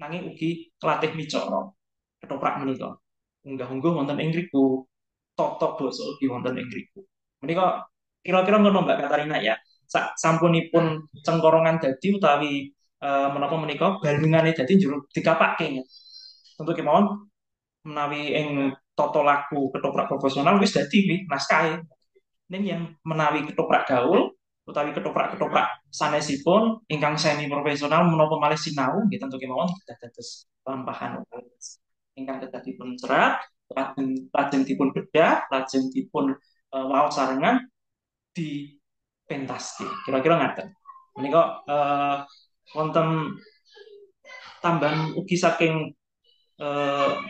nanging ugi kelatih micara ketoprak menika. Unggah-ungguh wonten ing ngriku, tata basa ugi wonten ing ngriku. Menika kira-kira ngono Mbak Katarina ya. Sampunipun cengkorongan dadi utawi menapa menika balungane dadi njur dikapake. Tentu kemawon menawi ing tata laku ketoprak profesional wis dadi nih naskah. Ning yang menawi ketoprak gaul utawi ketoprak-ketoprak sanesipun ingkang semi profesional menapa malih sinau nggih tentu kemawon kita dados lampahan ingkang kedah dipun cerat lajeng dipun bedah lajeng dipun waos sarengan dipentaske kira-kira ngaten menika wonten tambahan ugi saking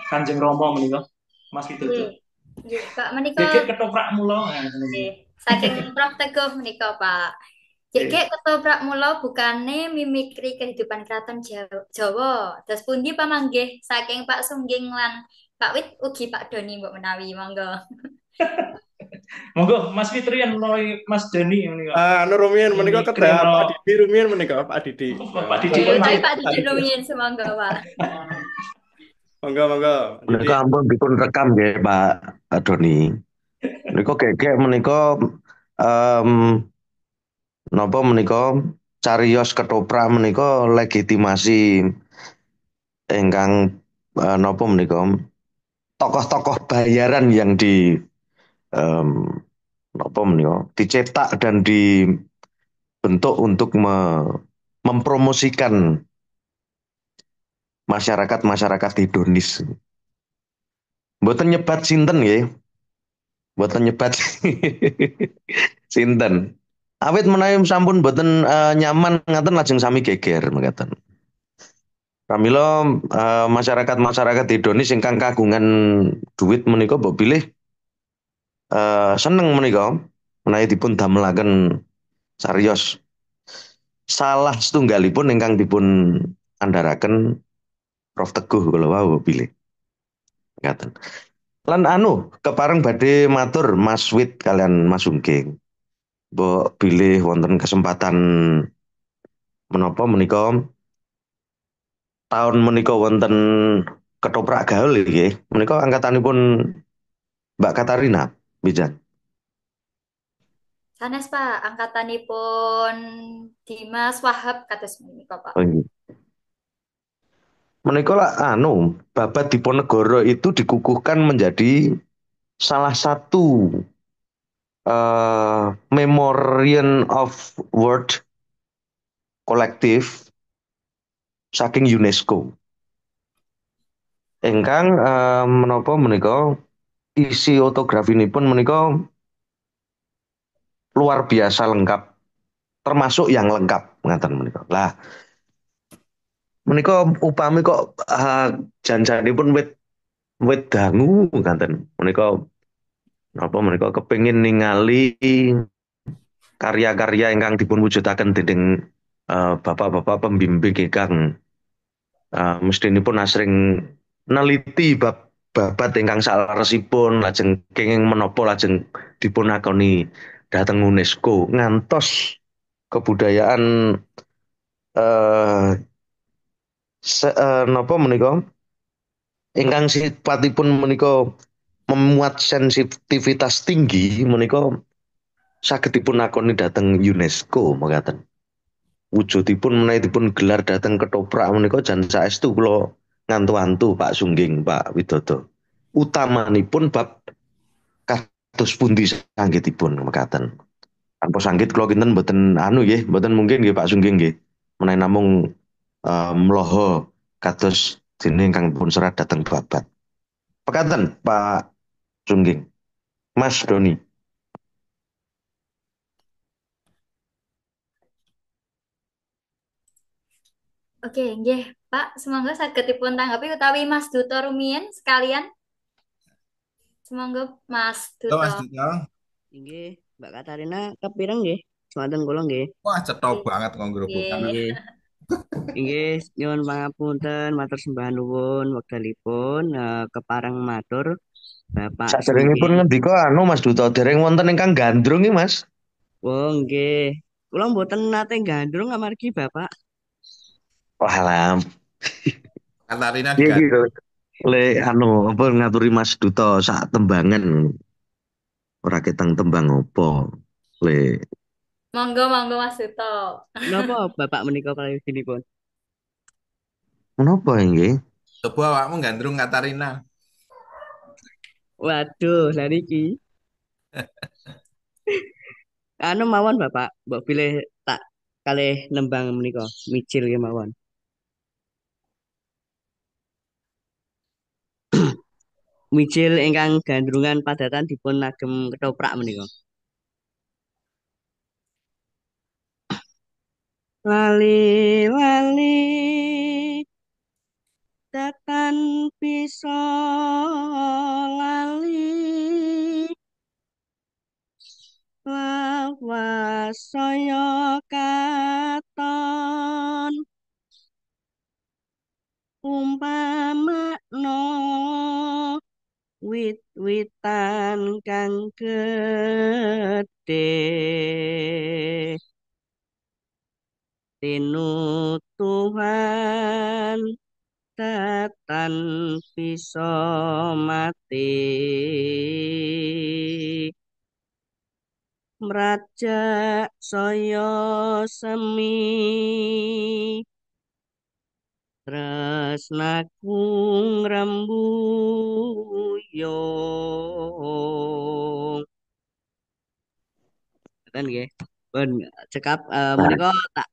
Kanjeng Rama menika Mas Widodo. Nggih, Pak menika Geger ketoprak mula. nggih. Saking Prof Teguh menika, Pak. Kayak ketoprak mula bukannya mimikri kehidupan keraton Jawa. Terus pundi pamanggih saking Pak Sungging lan Pak Wit ugi Pak Doni mbok menawi monggo. Monggo Mas Fitrian menawi Mas Dani ini kok. Anu rumiyin menika Mimikri kedah Pak no Didi rumiyin menika Pak Didi. Pak Didi Oke, pun tapi mangga. Pak Didi rumiyin semangga Pak. Monggo monggo Pak Didi. Menika ampun dipun rekam nggih Pak Doni. Menika kek menika em napa menika cariyos ketoprak menika legitimasi ingkang napa menika tokoh-tokoh bayaran yang di em, napa menika dicetak dan dibentuk untuk mempromosikan masyarakat-masyarakat hedonis. Mboten nyebat sinten nggih, mboten nyebat sinten. Awit menawi sampun mboten nyaman ngaten lajeng sami geger mekaten. Pramila masyarakat-masyarakat hedonis ingkang kagungan duit menika mbok pilih seneng menika menawi dipun damelaken cariyos. Salah setunggalipun ingkang dipun andharaken Prof Teguh kula wau pilih. Ngaten. Lan anu kepareng badhe matur Mas Wit kalian Mas Sungging. Mbok bilih wonten kesempatan menapa menika tahun menika wonten ketoprak gaul nggih. Menika angkatanipun Mbak Katarina Bijan. Sanes Pak, angkatanipun Dimas Wahab kados menika Pak. Oh, nggih. Menika lah anu Babat Diponegoro itu dikukuhkan menjadi salah satu Memorial of World kolektif saking UNESCO. Engkang menapa menika isi autografinipun menika luar biasa lengkap, termasuk yang lengkap ngaten menika. Lah menika upami kok janjanipun wit wit dangu ngaten. Menika napa menika kepengin ningali karya-karya ingkang dipun wujudaken dening bapak-bapak pembimbing ingkang mestinipun asring neliti babat ingkang saleresipun lajeng kenging menapa lajeng dipunakoni dhateng UNESCO ngantos kebudayaan eh napa menika ingkang sifatipun menika memuat sensitivitas tinggi menika saged dipunakoni dhateng UNESCO mekaten. Wujudipun menawi dipun gelar dhateng ketoprak menika jan saestu kula ngantu-antu Pak Sungging Pak Widodo. Utamanipun bab kados pundi sanggitipun mekaten. Tanpa sanggit kula kinten mboten anu nggih, mboten mungkin nggih Pak Sungging nggih. Menawi namung mloho kados dene ingkang pun serat dhateng babat. Pekaten Pak Sungging. Mas Doni. Oke, nggih Pak, semoga saged dipun tanggapi utawi Mas Duto rumiyin sekalian. Semoga Mas Halo Duto. Mas Dito. Inggih, Mbak Katarina kepireng nggih? Semanten kula nggih. Wah, cetha Oke, banget nganggrobokan. nggih. Inggih. Inggih, nyuwun pangapunten, matur sembah nuwun wekdalipun kepareng matur Bapak Saderengipun Sungging. ngendika anu Mas Duto dereng wonten ingkang gandrung iki Mas. Oh nggih. Kula mboten nate gandrung amargi Bapak. Walah, Katarina iki diganti. le anu apa ngaturi Mas Duto sak tembangan ora ketang tembang apa le Monggo, monggo Mas Duto. Napa Bapak menika prayoginipun? menapa nggih? Coba awakmu gandrung Katarina. Waduh, lha niki. Anu mawon Bapak, mbok pilih tak kalih nembang menika, micil kemawon. Mijil ingkang gandrungan padatan dipun agem ketoprak menika. Lali lali tekan bisa lali lawas saya umpamakna wit-witan kang gedhe tinutuhan datan bisa mati mrajak saya semi tresnaku ngrembuyung kan nggih pun cekap Nah, menika tak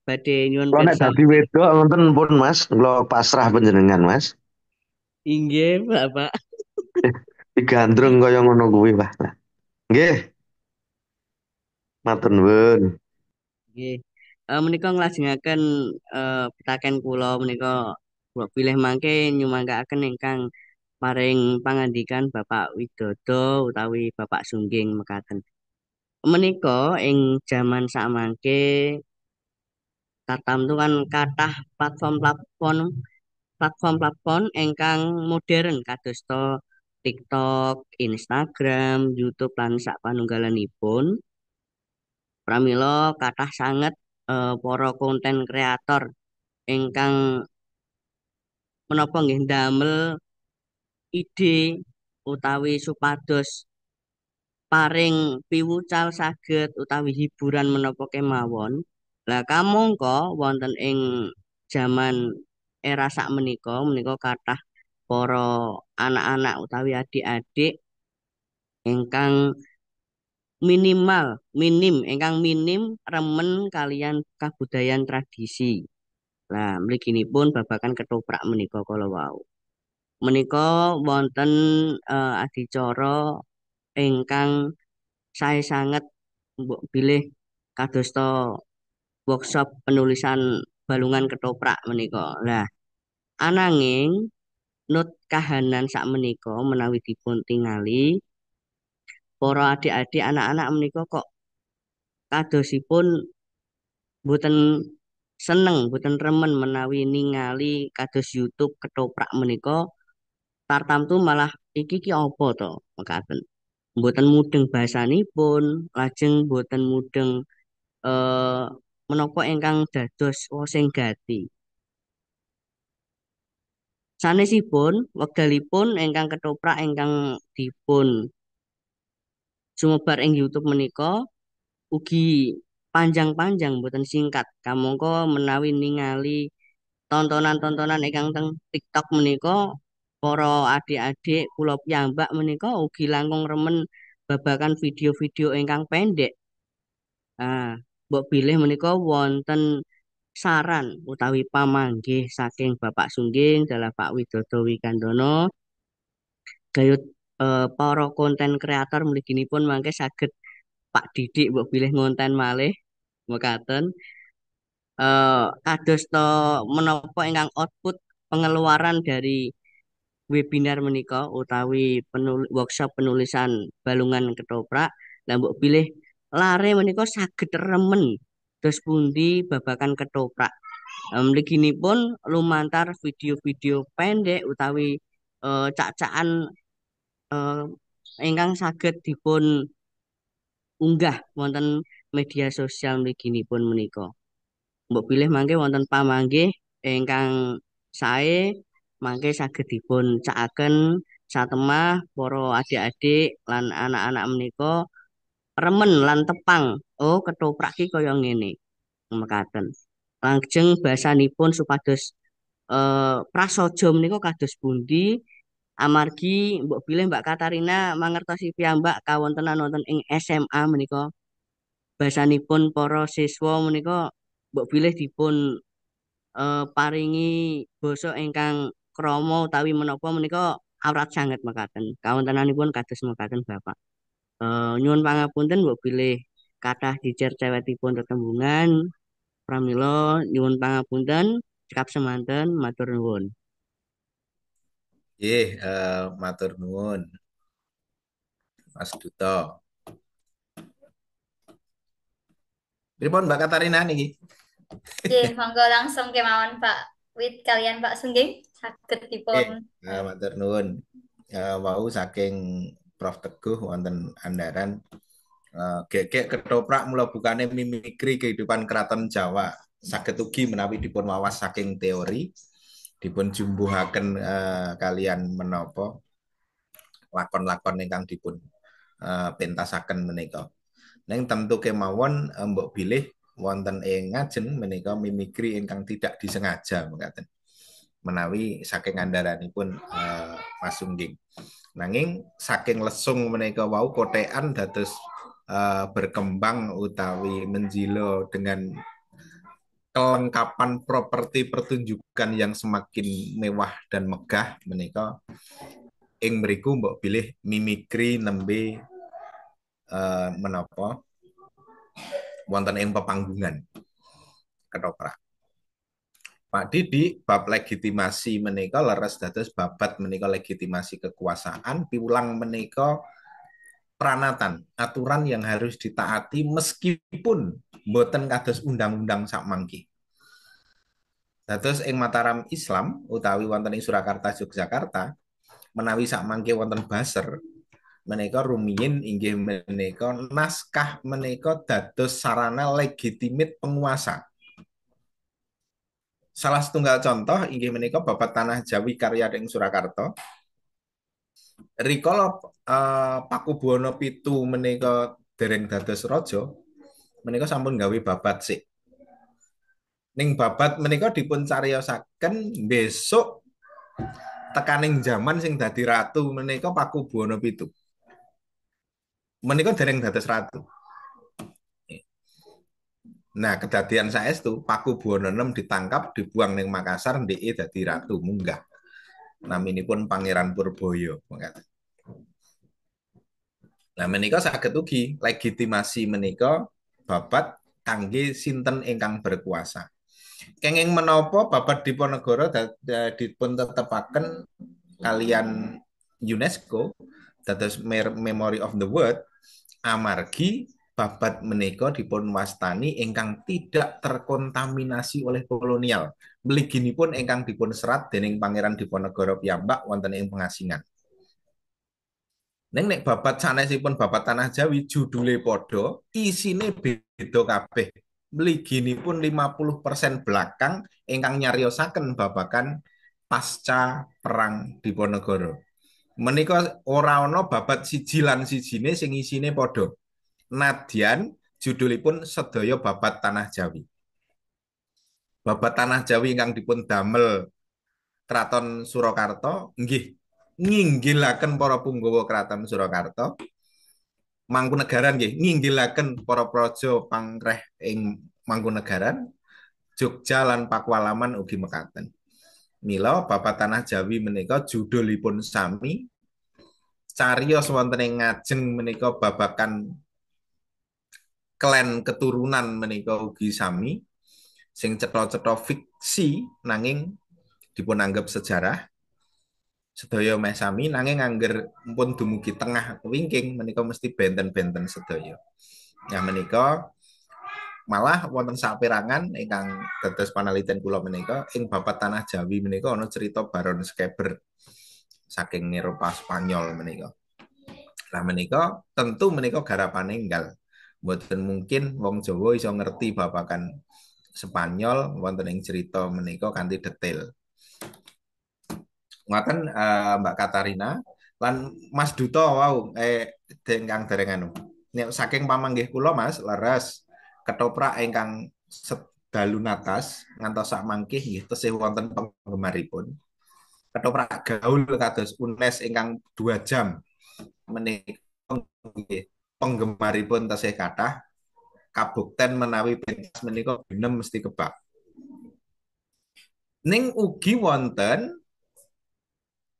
badhe nyuwun kalau nek pirsa dadi wedok nonton pun Mas, kula pasrah panjenengan Mas. inggih Bapak Digandrung kaya ngono kuwi, Pak. Nah, nggih, matur nuwun. nggih menika nglajengaken pitaken kula menika kula pilih mangke nyumangkaken ingkang paring pangandikan Bapak Widodo utawi Bapak Sungging mekaten menika ing jaman sakmangke tartamtu kan kathah platform-platform platform-platform ingkang modern kadosta TikTok, Instagram, YouTube lan sapanunggalanipun pramila kathah sanget para konten kreator ingkang menapa nggih ndamel ide utawi supados paring piwucal saged utawi hiburan menapa kemawon. Lah kamangka wonten ing jaman era sakmenika menika kathah para anak-anak utawi adik-adik ingkang ingkang minim remen kalian kabudayan tradisi. Lah mliginipun babagan ketoprak menika kala wau. Menika wonten adicara ingkang sae sanget mbok bilih kadosta workshop penulisan balungan ketoprak menika. Lah ananging nut kahanan sakmenika menawi dipun tingali para adik-adik anak-anak menika kok kadosipun boten seneng, boten remen menawi ningali kados YouTube ketoprak menika tartamtu malah iki ki apa to mekaten. Mboten mudeng basanipun, lajeng mboten mudeng eh menapa ingkang dados sing gati. Sanesipun wekdalipun ingkang ketoprak ingkang dipun sumebar ing YouTube menika ugi panjang-panjang mboten singkat. Kamangka menawi ningali tontonan-tontonan ingkang teng TikTok menika para adik-adik kula piyambak menika ugi langkung remen babagan video-video ingkang pendek. Ah, mbok bilih menika wonten saran utawi pamanggih saking Bapak Sungging dalah Pak Widodo Wikandono gayut para konten kreator mliginipun mangke saged Pak Didik mbok bilih ngonten malih mekaten kadosta menapa ingkang output pengeluaran dari webinar menika utawi workshop penulisan balungan ketoprak lah mbok pilih lare menika saged remen dos pundi babakan ketoprak mliginipun lumantar video-video pendek utawi cak-cakan eh, ingkang saged dipun unggah wonten media sosial mliginipun menika mbok pilih mangke wonten pamanggih ingkang sae mangke saged dipun cakaken satemah para adik-adik lan anak-anak menika remen lan tepang oh ketoprak ki kaya ngene mekaten lajeng basanipun supados prasaja menika kados pundi amargi mbok bilih Mbak Katarina mangertosi piyambak kawontenan wonten ing SMA menika basanipun para siswa menika mbok bilih dipun paringi basa ingkang krama utawi menapa menika awrat sanget mekaten. Kawontenanipun kados mekaten Bapak. Nyuwun pangapunten mbok bilih kathah dicercewetipun tetembungan pramila nyuwun pangapunten cekap semanten matur nuwun. Nggih, matur nuwun Mas Duto. Pripun Mbak Katarina niki? Nggih, monggo langsung kemawon Pak Wit kalian Pak Sungging saged dipun matur nuwun. Wau saking Prof Teguh wonten Andaran gek ketoprak mula bukane mimikri kehidupan keraton Jawa saged ugi menawi dipun wawas saking teori dipun jumbuhaken kalian menapa lakon-lakon ingkang dipun pentasaken menika. Neng tentu kemawon mbok bilih wonten ing ngajeng menika mimikri ingkang tidak disengaja mekaten. Menawi saking andharanipun Mas Sungging. Nanging saking lesung menika wau kotekan dados berkembang utawi menjilo dengan kelengkapan properti pertunjukan yang semakin mewah dan megah menika ing mriku mbok bilih mimikri nembe menapa wonten ing pepanggungan ketoprak. Pak Didi bab legitimasi menika leres dados babat menika legitimasi kekuasaan piwulang menika pranatan aturan yang harus ditaati meskipun mboten kados undang-undang sakmangke. Dados ing Mataram Islam utawi wonten ing Surakarta Yogyakarta menawi sakmangke wonten baser menika rumiyin inggih menika naskah menika dados sarana legitimit penguasa. Salah setunggal contoh inggih menika Babat Tanah Jawi karya ing Surakarta. Rikala Pakubuwana Pitu menika dereng dados raja, menika sampun gawe babat sik. Ning babat menika dipun cariyosaken besok tekaning jaman sing dadi ratu menika Pakubuwana Pitu. Menika dereng dados ratu. Nah, kedadian saestu Pakubuwana VI ditangkap, dibuang ning Makassar, ndeke dadi ratu munggah. Naminipun Pangeran Purbaya. Nah, menika saged ugi legitimasi menika babat kangge sinten ingkang berkuasa. Kenging menapa babat Diponegoro dipun tetepaken kalian UNESCO dados Memory of the World amargi babat menika dipun wastani ingkang tidak terkontaminasi oleh kolonial. Mliginipun ingkang dipun serat dening Pangeran Diponegoro piyambak wonten ing pengasingan. Nek babat sanesipun babat Tanah Jawi judule padha, isine beda kabeh. Mliginipun 50% belakang ingkang nyariosaken babakan pasca perang Diponegoro. Menika ora ana babat siji lan sijine sing isine padha. Nadyan judulipun sedaya babat Tanah Jawi. Babat Tanah Jawi ingkang dipun damel Kraton Surakarta nggih nginggilaken para punggawa Kraton Surakarta. Mangkunegaran nggih nginggilaken para praja pangreh ing Mangkunegaran. Jogja lan Pakualaman ugi mekaten. Mila babat Tanah Jawi menika judulipun sami. Cariyos wonten ing ngajeng menika babakan klan keturunan menika ugi sami sing cetha-cetha fiksi nanging dipun anggap sejarah sedaya meh sami nanging angger pun dumugi tengah wingking menika mesti benten-benten sedaya. Nah menika malah wonten saperangan ingkang dados panaliten kula menika ing babat Tanah Jawi menika ana cerita Baron Skeber saking Eropa Spanyol menika. Lah menika tentu menika garapane enggal. Mboten mungkin wong Jawa iso ngerti babakan Spanyol wonten ing cerita menika kanthi detail. Ngoten Mbak Katarina lan Mas Duto wau ingkang dereng anu. Nek saking pamanggih kula Mas leres ketoprak ingkang sedalu natas ngantos sak mangkih nggih tesih wonten penggemaripun. Ketoprak gaul kados Unes ingkang 2 jam menika penggemaripun tasih kathah kabukten menawi pentas menika benem mesti kebak. Ning ugi wonten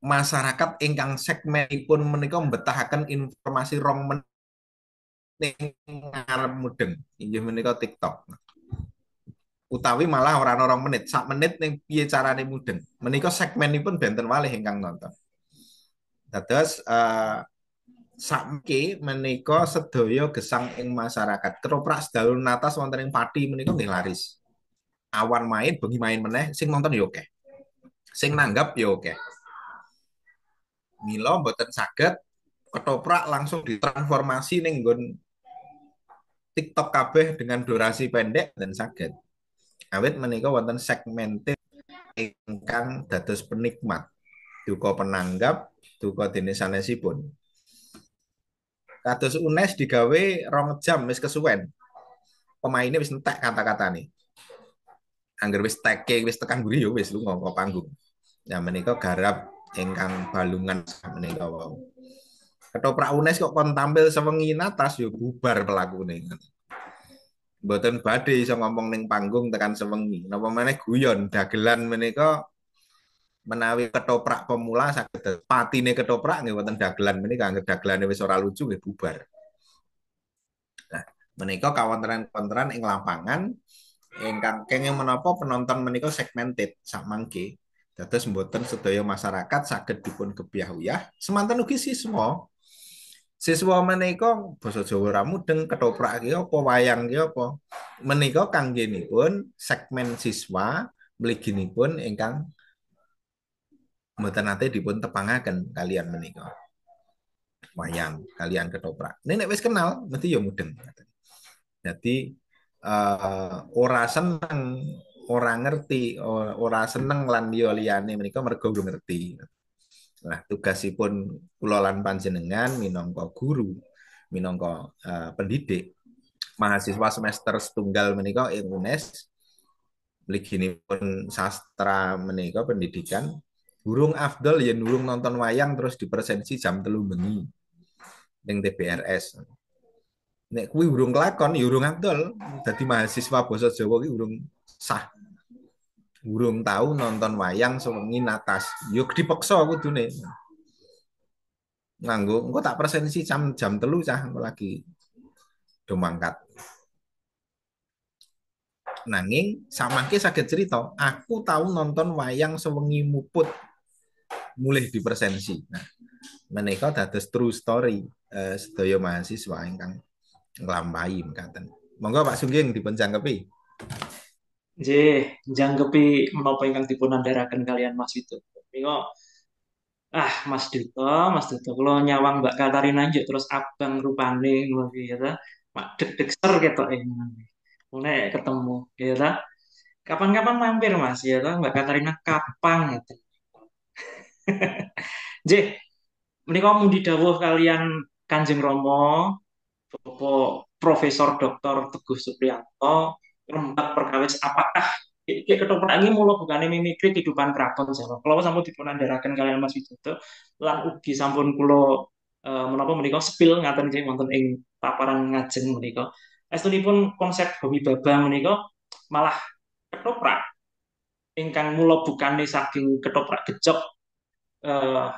masyarakat ingkang segmenipun menika mbetahaken informasi rong menit ngarep mudeng inggih menika TikTok. Utawi malah ora ana 2 menit, sak menit ning piye carane mudeng. Menika segmenipun benten malih ingkang nonton. Dados sakmiki menika sedaya gesang ing masyarakat. Ketoprak sedalun atas wonten ing Pati menika nggih laris. awan main, bengi main meneh, sing nonton ya oke. Sing nanggap ya oke. Mila mboten saged ketoprak langsung ditransformasi ning nggon TikTok kabeh dengan durasi pendek dan saged. Awit menika wonten segmented ingkang dados penikmat, duka penanggap, duka dene sanesipun. Kados UNES digawe 2 jam wis kesuwen. Pemainnya wis entek kata-katane. Angger wis teke wis tekan buri ya wis lunga ke panggung. Ya menika garap ingkang balungan menika wau. Ketoprak UNES kok kon tampil sewengi atas ya bubar pelakune. Mboten badhe iso ngomong ning panggung tekan sewengi. Napa meneh guyon dagelan menika menawi ketoprak pemula saged patine ketoprak nggih wonten dagelan menika angger dagelane wis ora lucu nggih bubar. Nah, menika kawontenan-kawontenan ing lapangan ingkang kenging menapa penonton menika segmented sak mangke. Dados mboten sedaya masyarakat saged dipun gebyah-uyah, semanten ugi siswa. Siswa menika basa Jawa ra mudeng ketoprak ki apa wayang ki apa. Menika kanggenipun segmen siswa mliginipun ingkang mboten nate dipun tepangaken kalian menika. Wayang kalian ketoprak. Nek wis kenal mesti ya mudeng. Jadi ora seneng, ora ngerti, ora seneng lan liyane menika mergo durung ngerti. Nah, tugasipun kula lan panjenengan minangka guru, minangka pendidik, mahasiswa semester setunggal menika ing UNES, mliginipun sastra menika pendidikan, burung afdol yen durung nonton wayang terus dipresensi jam 3 bengi ning TBRS. Nek kuwi urung kelakon, ya urung afdol. Dadi mahasiswa basa Jawa ki urung sah. Urung tahu nonton wayang sewengi atas. Yo dipaksa kudune. Nganggo engko tak presensi jam 3 cah engko lagi do mangkat. Nanging samangke saged cerita, aku tahu nonton wayang sewengi muput mulih dipresensi. Nah, menika dados true story sedaya mahasiswa ingkang nglampahi mekaten. Monggo Pak Sungging dipun jangkepi. Nggih, janggepi menapa ingkang dipunandharaken kalian Mas Wito. Mila Mas Duto, kula nyawang Mbak Katarina njuk terus abang rupane ngono ki ya ta. Mak deg-deg ser ketoke ngono. Nek ketemu ya ta. Kapan-kapan mampir Mas ya ta, Mbak Katarina kapan ya ta. Nggih, menika mugi dawuh kalian Kanjeng Rama Bapak Profesor Dr. Teguh Supriyanto rembak perkawis apakah iki ketoprak ini mula bukane mimikri kehidupan keraton Jawa. Kalau sampun dipunandharaken kalian Mas Widodo lan ugi sampun kula menapa menika spill ngaten nggih wonten ing paparan ngajeng menika. Estunipun konsep hobi babang menika malah ketoprak ingkang mula bukane saking ketoprak gejok eh,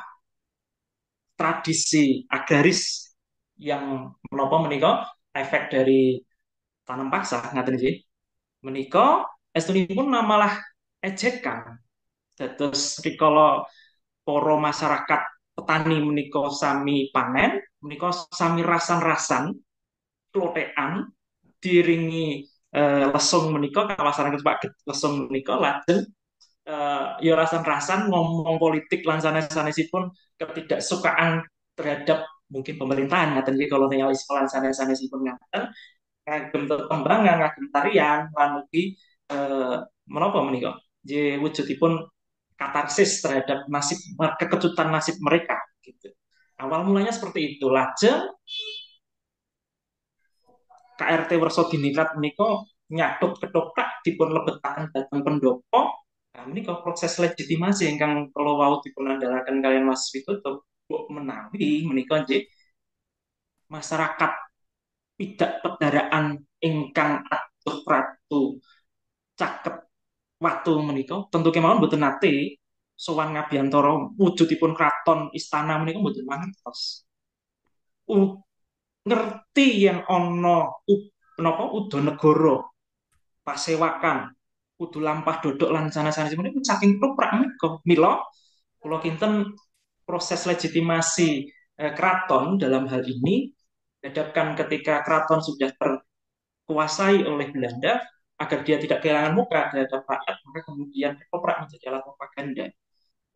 tradisi agraris yang menapa menika efek dari tanam paksa ngaten nggih. Menika estunipun malah ejekan dados rikala para masyarakat petani menika sami panen, menika sami rasan-rasan klothekan diringi lesung menika kawasan Pak lesung menika lajeng ya rasan-rasan ngomong politik lan sanes-sanesipun ketidaksukaan terhadap mungkin pemerintahan ngaten iki kolonialisme lan sanes-sanesipun ngaten kagem tetembangan kagem tarian lan ugi menapa menika wujudipun katarsis terhadap nasib kekejutan nasib mereka gitu. Awal mulanya seperti itu. Lajeng KRT Werso Diningrat menika nyaduk ketoprak dipun lebetaken dhateng pendopo. Nah, menika proses legitimasi ingkang kula wau dipun andharaken kalian Mas Witoto menawi menika nggih masyarakat tidak pedaraan ingkang atuh pratu caket watu menika tentu kemawon mboten nate sowan ngabiyantara wujudipun kraton istana menika mboten mangertos. Ngerti yang ana menapa Udanegara Pasewakan kudu lampah dodok lan sanes-sanes menika saking ketoprak menika. Mila kula kinten proses legitimasi keraton dalam hal ini dihadapkan ketika keraton sudah terkuasai oleh Belanda, agar dia tidak kehilangan muka di hadapan rakyat, maka kemudian ketoprak menjadi alat propaganda.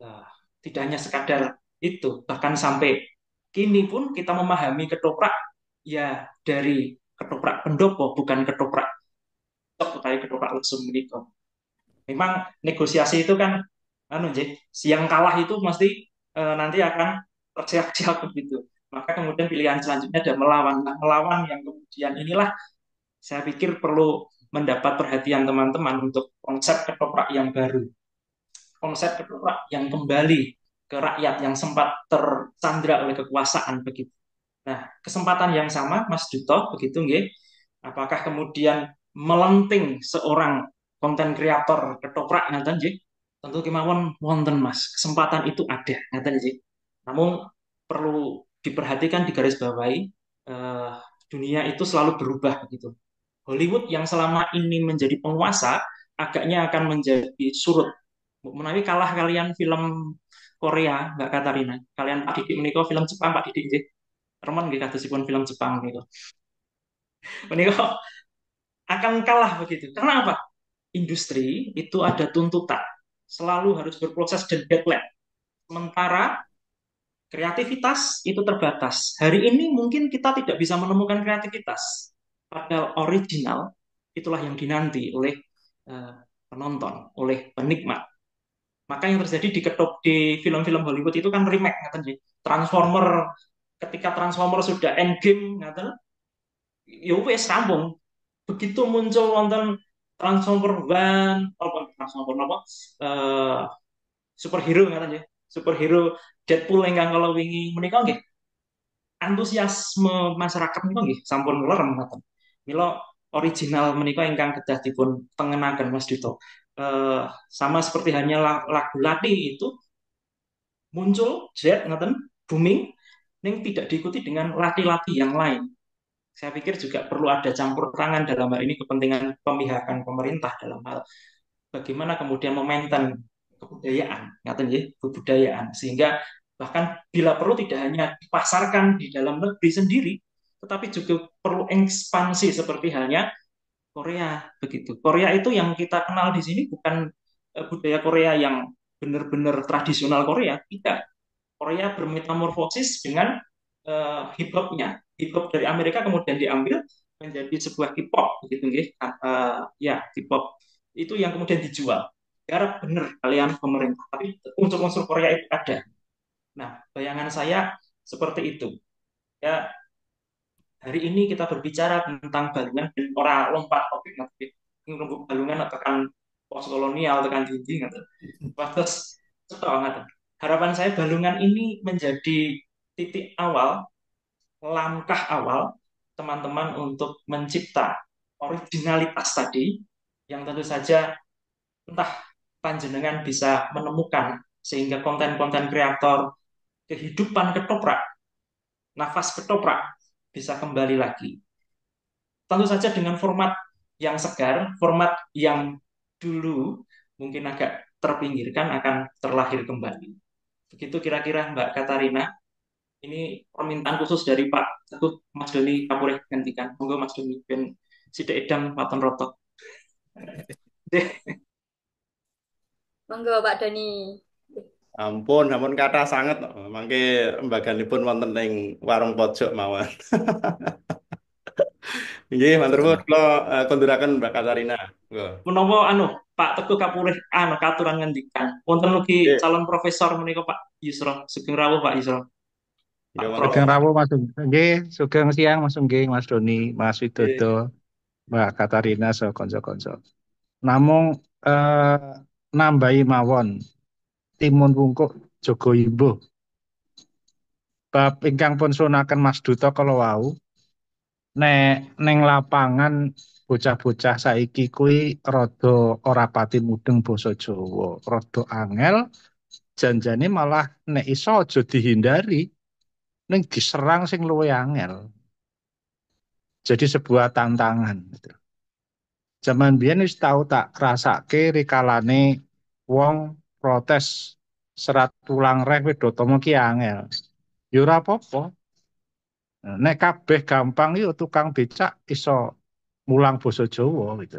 Nah, tidak hanya sekadar itu, bahkan sampai kini pun kita memahami ketoprak ya dari ketoprak pendopo, bukan ketoprak tok utawi ketoprak lesung menika. Memang negosiasi itu kan anu nggih, siang kalah itu mesti nanti akan tersiap-siap begitu. Maka kemudian pilihan selanjutnya ada melawan. Nah, melawan yang kemudian inilah saya pikir perlu mendapat perhatian teman-teman untuk konsep ketoprak yang baru, konsep ketoprak yang kembali ke rakyat yang sempat tersandra oleh kekuasaan begitu. Nah, kesempatan yang sama, Mas Duto, begitu nggih. Apakah kemudian melenting seorang konten kreator ketoprak ngaten nggih? Tentu kemauan wonten Mas. Kesempatan itu ada ngaten nggih. Namun perlu diperhatikan di garis bawahi eh, dunia itu selalu berubah begitu. Hollywood yang selama ini menjadi penguasa agaknya akan menjadi surut. Menawi kalah kalian film Korea, Mbak Katarina. Kalian Pak Didik menika film Jepang Pak Didik nggih. Remen nggih kadosipun film Jepang menika. Menika akan kalah begitu. Karena apa? Industri itu ada tuntutan. Selalu harus berproses dan deadline. Sementara kreativitas itu terbatas. Hari ini mungkin kita tidak bisa menemukan kreativitas. Padahal original itulah yang dinanti oleh penonton, oleh penikmat. Maka yang terjadi di film-film Hollywood itu kan remake, ngaten nggih. Transformer ketika Transformer sudah endgame, ngaten, ya wes rampung. Begitu muncul wonten Transformer One, apa Transformer apa? Eh, superhero ngaten ya. Superhero Deadpool yang kalau wingi menika nggih. Antusiasme masyarakat menika nggih sampun lerem ngaten. Mila original menika ingkang kedah dipun tengenaken Mas Dito. Sama seperti hanya lagu Lati itu muncul jet ngaten booming yang tidak diikuti dengan lati-lati yang lain. Saya pikir juga perlu ada campur tangan dalam hal ini kepentingan pemihakan pemerintah dalam hal bagaimana kemudian memainten kebudayaan, ngaten ya, kebudayaan sehingga bahkan bila perlu tidak hanya dipasarkan di dalam negeri sendiri, tetapi juga perlu ekspansi seperti halnya Korea begitu. Korea itu yang kita kenal di sini bukan budaya Korea yang benar-benar tradisional Korea, tidak. Korea bermetamorfosis dengan hip hopnya. Hip hop dari Amerika kemudian diambil menjadi sebuah hip hop begitu nggih. Ya, hip hop itu yang kemudian dijual. Garap benar kalian pemerintah, tapi unsur-unsur Korea itu ada. Nah, bayangan saya seperti itu. Ya, hari ini kita berbicara tentang balungan dan orang lompat topik nanti ini rembuk balungan tekan pos kolonial tekan dinding gitu. Terus cetok banget. Harapan saya balungan ini menjadi titik awal, langkah awal teman-teman untuk mencipta originalitas tadi yang tentu saja entah panjenengan bisa menemukan sehingga konten-konten kreator kehidupan ketoprak, nafas ketoprak bisa kembali lagi. Tentu saja dengan format yang segar, format yang dulu mungkin agak terpinggirkan akan terlahir kembali. Begitu kira-kira Mbak Katarina. Ini permintaan khusus dari Pak Teguh Mas Doni Kapureh gantikan. Monggo Mas Doni ben sithik edang waton rotok. Monggo Pak Doni. Ampun, ampun kata sangat. Mangke pun wonten ing warung pojok mawon. Nggih, matur nuwun kula konduraken Mbak Katarina. Nggih. Menapa anu Pak Teguh Kapureh anu katuran ngendikan. Wonten ugi calon profesor menika Pak Yusro. Sugeng rawuh Pak Yusro. Pak Nggih, Prof. Sugeng rawuh Mas. Nggih, sugeng siang Mas Nggih, Mas Doni, Mas Widodo, Mbak Katarina so konco-konco. Namung nambahi mawon timun wungkuk Jogo Imbuh. Bab ingkang pun sunaken Mas Duto kalau wau nek neng lapangan bocah-bocah saiki kuwi rada ora pati mudeng basa Jawa, rada angel janjane malah nek iso aja dihindari ning diserang sing luwih angel. Jadi sebuah tantangan gitu. Zaman biyen wis tau tak rasake rikalane wong protes serat tulang reh Wedotama ki angel. Ya ora apa-apa. Nek kabeh gampang yo tukang becak iso mulang basa Jawa gitu.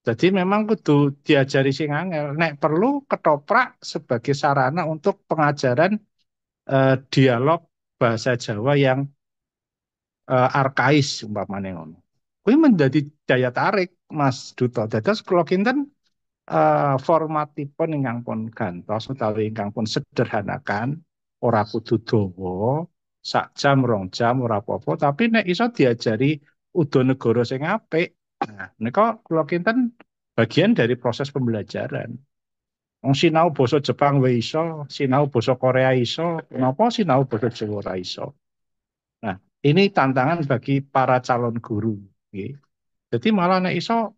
Jadi memang kudu diajari sing angel. Nek perlu ketoprak sebagai sarana untuk pengajaran dialog bahasa Jawa yang arkais umpamane ngono. Kuwi menjadi daya tarik Mas Duto. Dados kula kinten formatipun ingkang pun gantos utawi ingkang pun sederhanakan, ora kudu dawa, sak jam rong jam ora apa-apa, tapi nek iso diajari udhanegara sing apik. Nah, nika kula kinten bagian dari proses pembelajaran. Wong sinau basa Jepang wae iso, sinau basa Korea iso, napa sinau basa Jawa ora iso. Nah, ini tantangan bagi para calon guru. Nggih. Jadi malah nek iso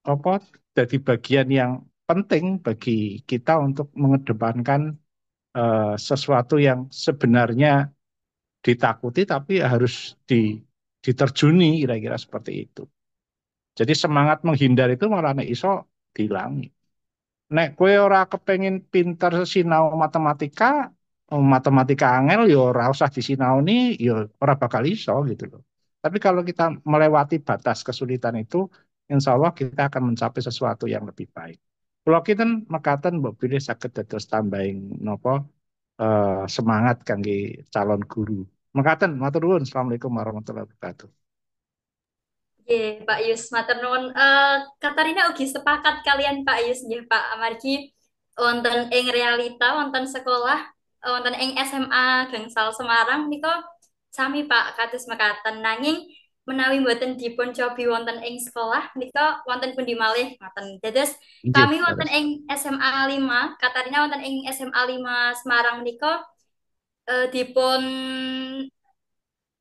apa jadi bagian yang penting bagi kita untuk mengedepankan sesuatu yang sebenarnya ditakuti tapi harus diterjuni kira-kira seperti itu. Jadi semangat menghindar itu malah nek iso dihilangi. Nek kue ora kepengen pinter sinau matematika, matematika angel ya ora usah disinaoni, ya ora bakal iso gitu loh. Tapi kalau kita melewati batas kesulitan itu, insya Allah kita akan mencapai sesuatu yang lebih baik. Kalau kita mekaten mbok pilih saged dados tambahin nopo semangat kangge calon guru. Mekaten, matur nuwun. Assalamualaikum warahmatullahi wabarakatuh. Nggih, Pak Yus, matur nuwun. Katarina ugi sepakat kalian Pak Yus nggih Pak amargi wonten ing realita wonten sekolah wonten ing SMA Gangsal Semarang nika sami Pak kados mekaten nanging menawi mboten dipun cobi wonten ing sekolah nika wonten pundi malih ngoten. Dados Nggih, kami wonten leres. ing SMA 5, Katarina wonten ing SMA 5 Semarang nika dipun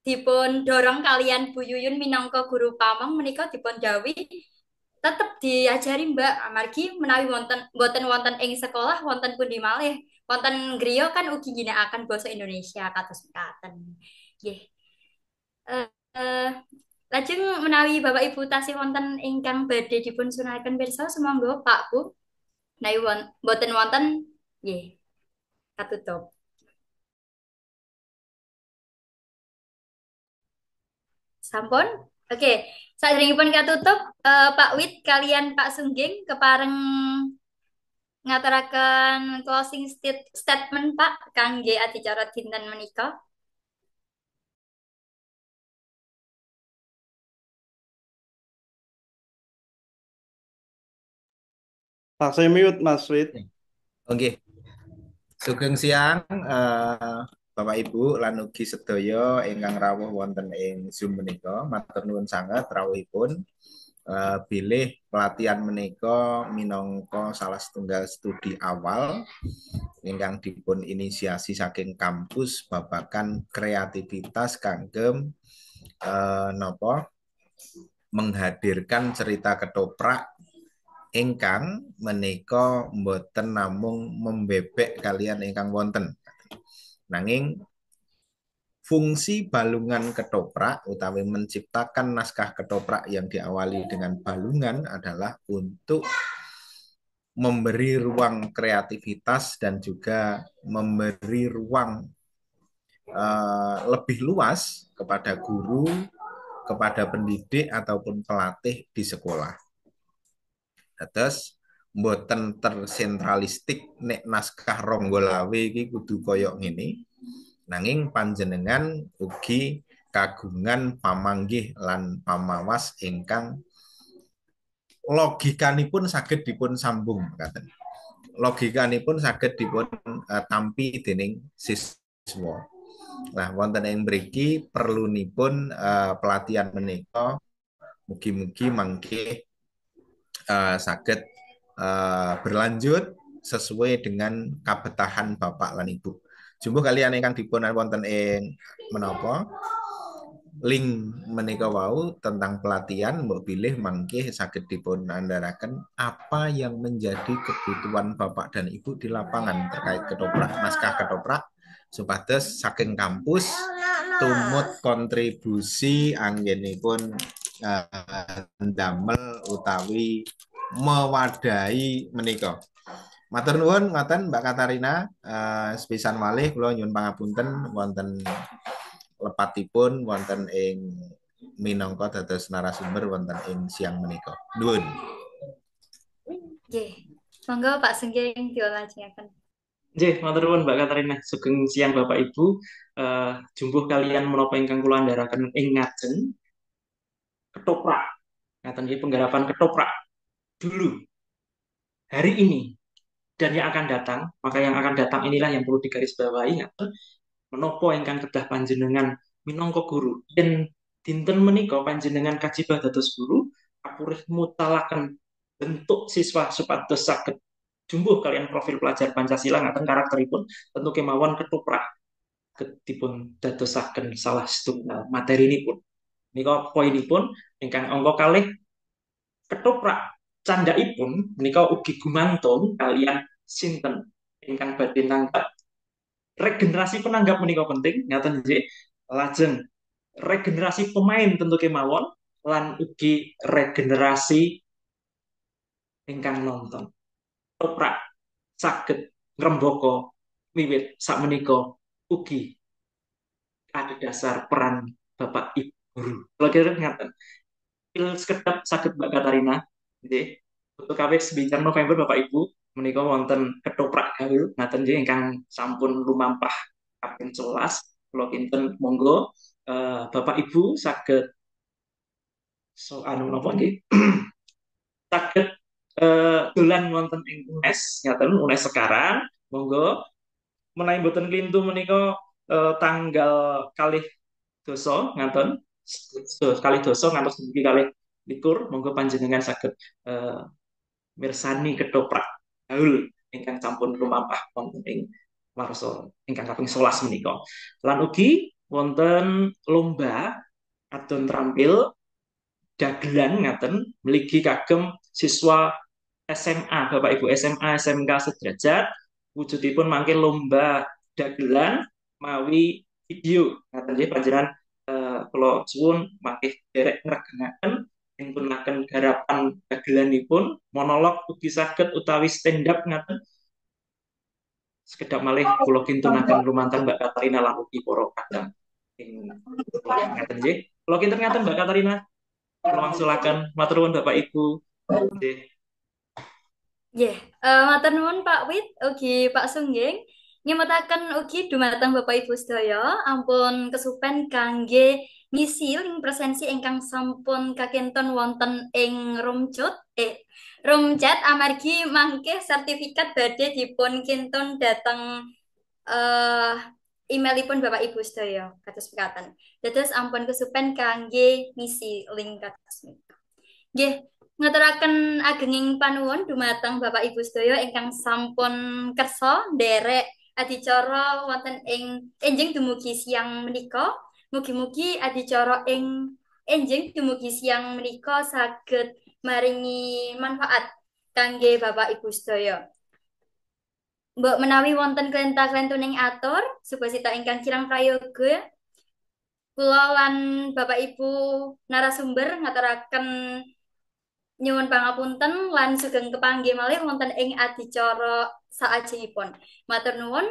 dipun dorong kalian Bu Yuyun minangka guru pamong menika dipun dawuhi tetep diajari Mbak amargi menawi wonten boten wonten ing sekolah wonten pundi malih wonten griya kan ugi ginakaken basa Indonesia kados mekaten. Nggih. Eh, eh, lajeng menawi Bapak Ibu tasih wonten ingkang badhe dipun sunanaken pirsa sumangga Pak Bu. Menawi boten wonten nggih katutup. Sampun? Oke, saderengipun katutup Pak Wit kalian Pak Sungging kepareng ngaturaken closing statement Pak kangge adicara dinten menika. Taksih mute Mas Wid. Oke, sugeng siang Bapak Ibu lan ugi sedaya ingkang rawuh wonten ing Zoom menika. Matur nuwun sanget rawuhipun. Bilih pelatihan menika minangka salah setunggal studi awal ingkang dipun inisiasi saking kampus babagan kreativitas kanggem napa menghadirkan cerita ketoprak ingkang menika mboten namung membebek kalian ingkang wonten. Nanging fungsi balungan ketoprak utawi menciptakan naskah ketoprak yang diawali dengan balungan adalah untuk memberi ruang kreativitas dan juga memberi ruang lebih luas kepada guru, kepada pendidik ataupun pelatih di sekolah. Terus mboten tersentralistik nek naskah Ronggolawe iki kudu koyok ngene. Nanging panjenengan ugi kagungan pamanggih lan pamawas ingkang logikanipun saged dipun sambung katen. Logikanipun saged dipun tampi dening siswa. Nah, wonten ing mriki perlunipun pelatihan menika mugi-mugi mangke saged berlanjut sesuai dengan kabetahan Bapak lan Ibu. Jumbo kalian ingkang dipun wonten ing menapa link menika wau tentang pelatihan mbok pilih mangke saged dipun andharaken apa yang menjadi kebutuhan Bapak dan Ibu di lapangan terkait ketoprak naskah ketoprak supados saking kampus tumut kontribusi anggenipun ndamel utawi mewadahi menika. Matur nuwun ngoten Mbak Katarina, sepisan malih kula nyuwun pangapunten wonten lepatipun wonten ing minangka dados narasumber wonten ing siang menika. Nuwun. Nggih. Monggo Pak Sungging dilajengaken. Nggih, matur nuwun Mbak Katarina. Sugeng siang Bapak Ibu. Jumbuh kalian menapa ingkang kula andharaken ing ngajeng ketoprak. Ngaten nggih penggarapan ketoprak dulu hari ini dan yang akan datang. Maka yang akan datang inilah yang perlu digarisbawahi ngaten menapa ingkang kedah panjenengan minangka guru. Yen dinten menika panjenengan kajibah dados guru, kapurih mutalaken bentuk siswa supados saged jumbuh kalian profil pelajar Pancasila ngaten karakteripun tentu kemawon ketoprak dipun dadosaken salah setunggal materi ini pun. Nika poinipun ingkang angka kalih ketoprak candhaipun menika ugi gumantung kalian sinten ingkang badhe nangkep regenerasi penanggap menika penting ngaten nggih. Lajeng regenerasi pemain tentu kemawon lan ugi regenerasi ingkang nonton. Ketoprak saged ngrembaka wiwit sakmenika ugi ada dasar peran Bapak Ibu guru. Kalau kira ngaten, pil sekedap saged Mbak Katarina, nggih. Untuk kawis bincang November Bapak Ibu menika wonten ketoprak gaul ngaten nggih ingkang sampun lumampah kaping 11. Kula kinten monggo Bapak Ibu saged anu napa nggih saged dolan wonten ing UNES ngaten UNES sekarang monggo menawi mboten klintu menika tanggal kalih dosa ngaten kalih dosa ngantos dugi kalih likur monggo panjenengan saged mirsani ketoprak gaul ingkang sampun lumampah wonten ing warsa ingkang kaping 11 menika. Lan ugi wonten lomba adon trampil dagelan ngaten mligi kagem siswa SMA Bapak Ibu SMA SMK sederajat wujudipun mangke lomba dagelan mawi video ngaten nggih panjenengan kula suwun mangke derek ngregengaken intunaken garapan dagelanipun monolog ugi saged utawi stand up ngaten sekedap malih kula kintunaken lumantar Mbak Katarina lan ugi para kadang ing ngaten nggih kula kinten ngaten Mbak Katarina kula wangsulaken matur nuwun Bapak Ibu nggih. Nggih, matur nuwun Pak Wit ugi Pak Sungging. Nyemetaken ugi dumateng Bapak Ibu sedaya ampun kesupen kangge ngisi link presensi ingkang sampun kakenton wonten ing room chat amargi mangke sertifikat badhe dipun kinton dateng eh emailipun Bapak Ibu sedaya kados mekaten. Dados ampun kesupen kangge ngisi link kados menika. Nggih, ngaturaken agenging panuwun dumateng Bapak Ibu sedaya ingkang sampun kersa nderek adicara wonten ing enjing dumugi siang menika. Mugi-mugi adicara ing enjing dumugi siang menika saged maringi manfaat kangge Bapak Ibu sedaya. Mbok menawi wonten klenta-klentuning atur supasita ingkang kirang prayoga kula lan Bapak Ibu narasumber ngaturaken nyuwun pangapunten lan sugeng kepanggih malih wonten ing adicara saajengipun. Matur nuwun,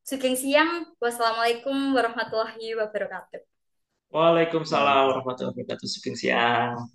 sugeng siang. Wassalamualaikum warahmatullahi wabarakatuh. Waalaikumsalam warahmatullahi wabarakatuh. Sugeng siang.